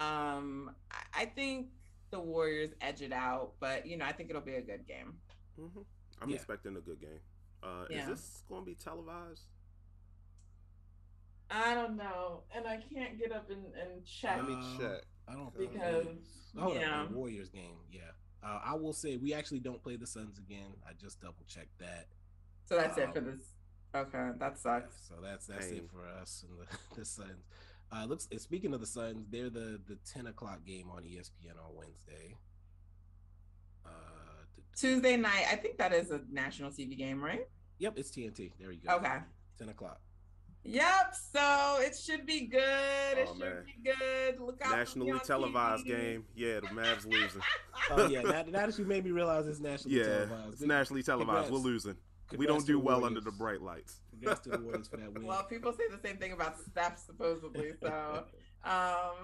I think the Warriors edge it out, but you know, I think it'll be a good game. Mm-hmm. I'm expecting a good game. Is this going to be televised? I don't know, and I can't get up and check. Let me check. I don't because the Warriors game. Yeah, I will say we actually don't play the Suns again. I just double checked that. So that's it for this. Okay, that sucks. Yeah, so that's it for us and the Suns. Speaking of the Suns, they're the 10 o'clock game on ESPN on Wednesday. Tuesday night. I think that is a national TV game, right? Yep, it's TNT. There you go. Okay. 10 o'clock. Yep. So it should be good. It should be good. Look out. Nationally televised game. Yeah, the Mavs losing. Oh yeah. Now that you made me realize it's nationally televised. It's nationally televised. We're losing. We don't do well under the bright lights. Congrats to the Warriors for that win. Well, people say the same thing about Steph, supposedly. So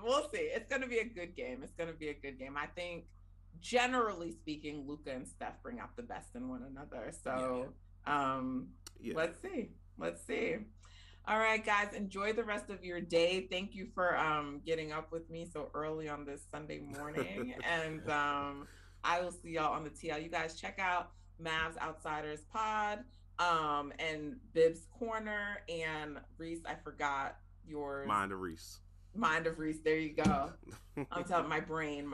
we'll see. It's going to be a good game. I think, generally speaking, Luka and Steph bring out the best in one another. So let's see. All right, guys, enjoy the rest of your day. Thank you for getting up with me so early on this Sunday morning. And I will see y'all on the TL. You guys check out Mavs Outsiders Pod and Bibs Corner, and Reese, I forgot yours. Mind of Reese. There you go. I'm telling my brain.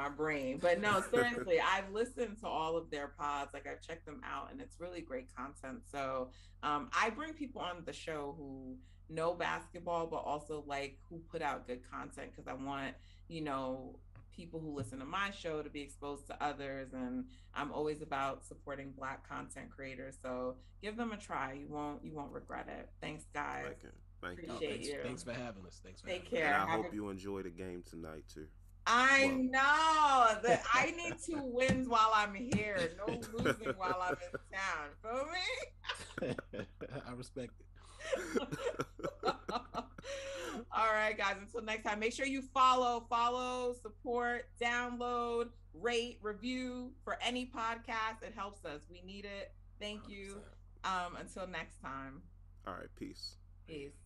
But no, seriously, I've listened to all of their pods. Like, I've checked them out, and it's really great content. So I bring people on the show who know basketball, but also like who put out good content, because I want, you know, people who listen to my show to be exposed to others. And I'm always about supporting Black content creators. So give them a try. You won't regret it. Thanks, guys. Thank you. Appreciate you. Thanks for having us. Take care. And I hope you enjoy the game tonight too. I know that I need 2 wins while I'm here. No losing while I'm in town. Feel me? I respect it. All right, guys. Until next time, make sure you follow, support, download, rate, review for any podcast. It helps us. We need it. Thank you. 100%. Until next time. All right. Peace. Peace.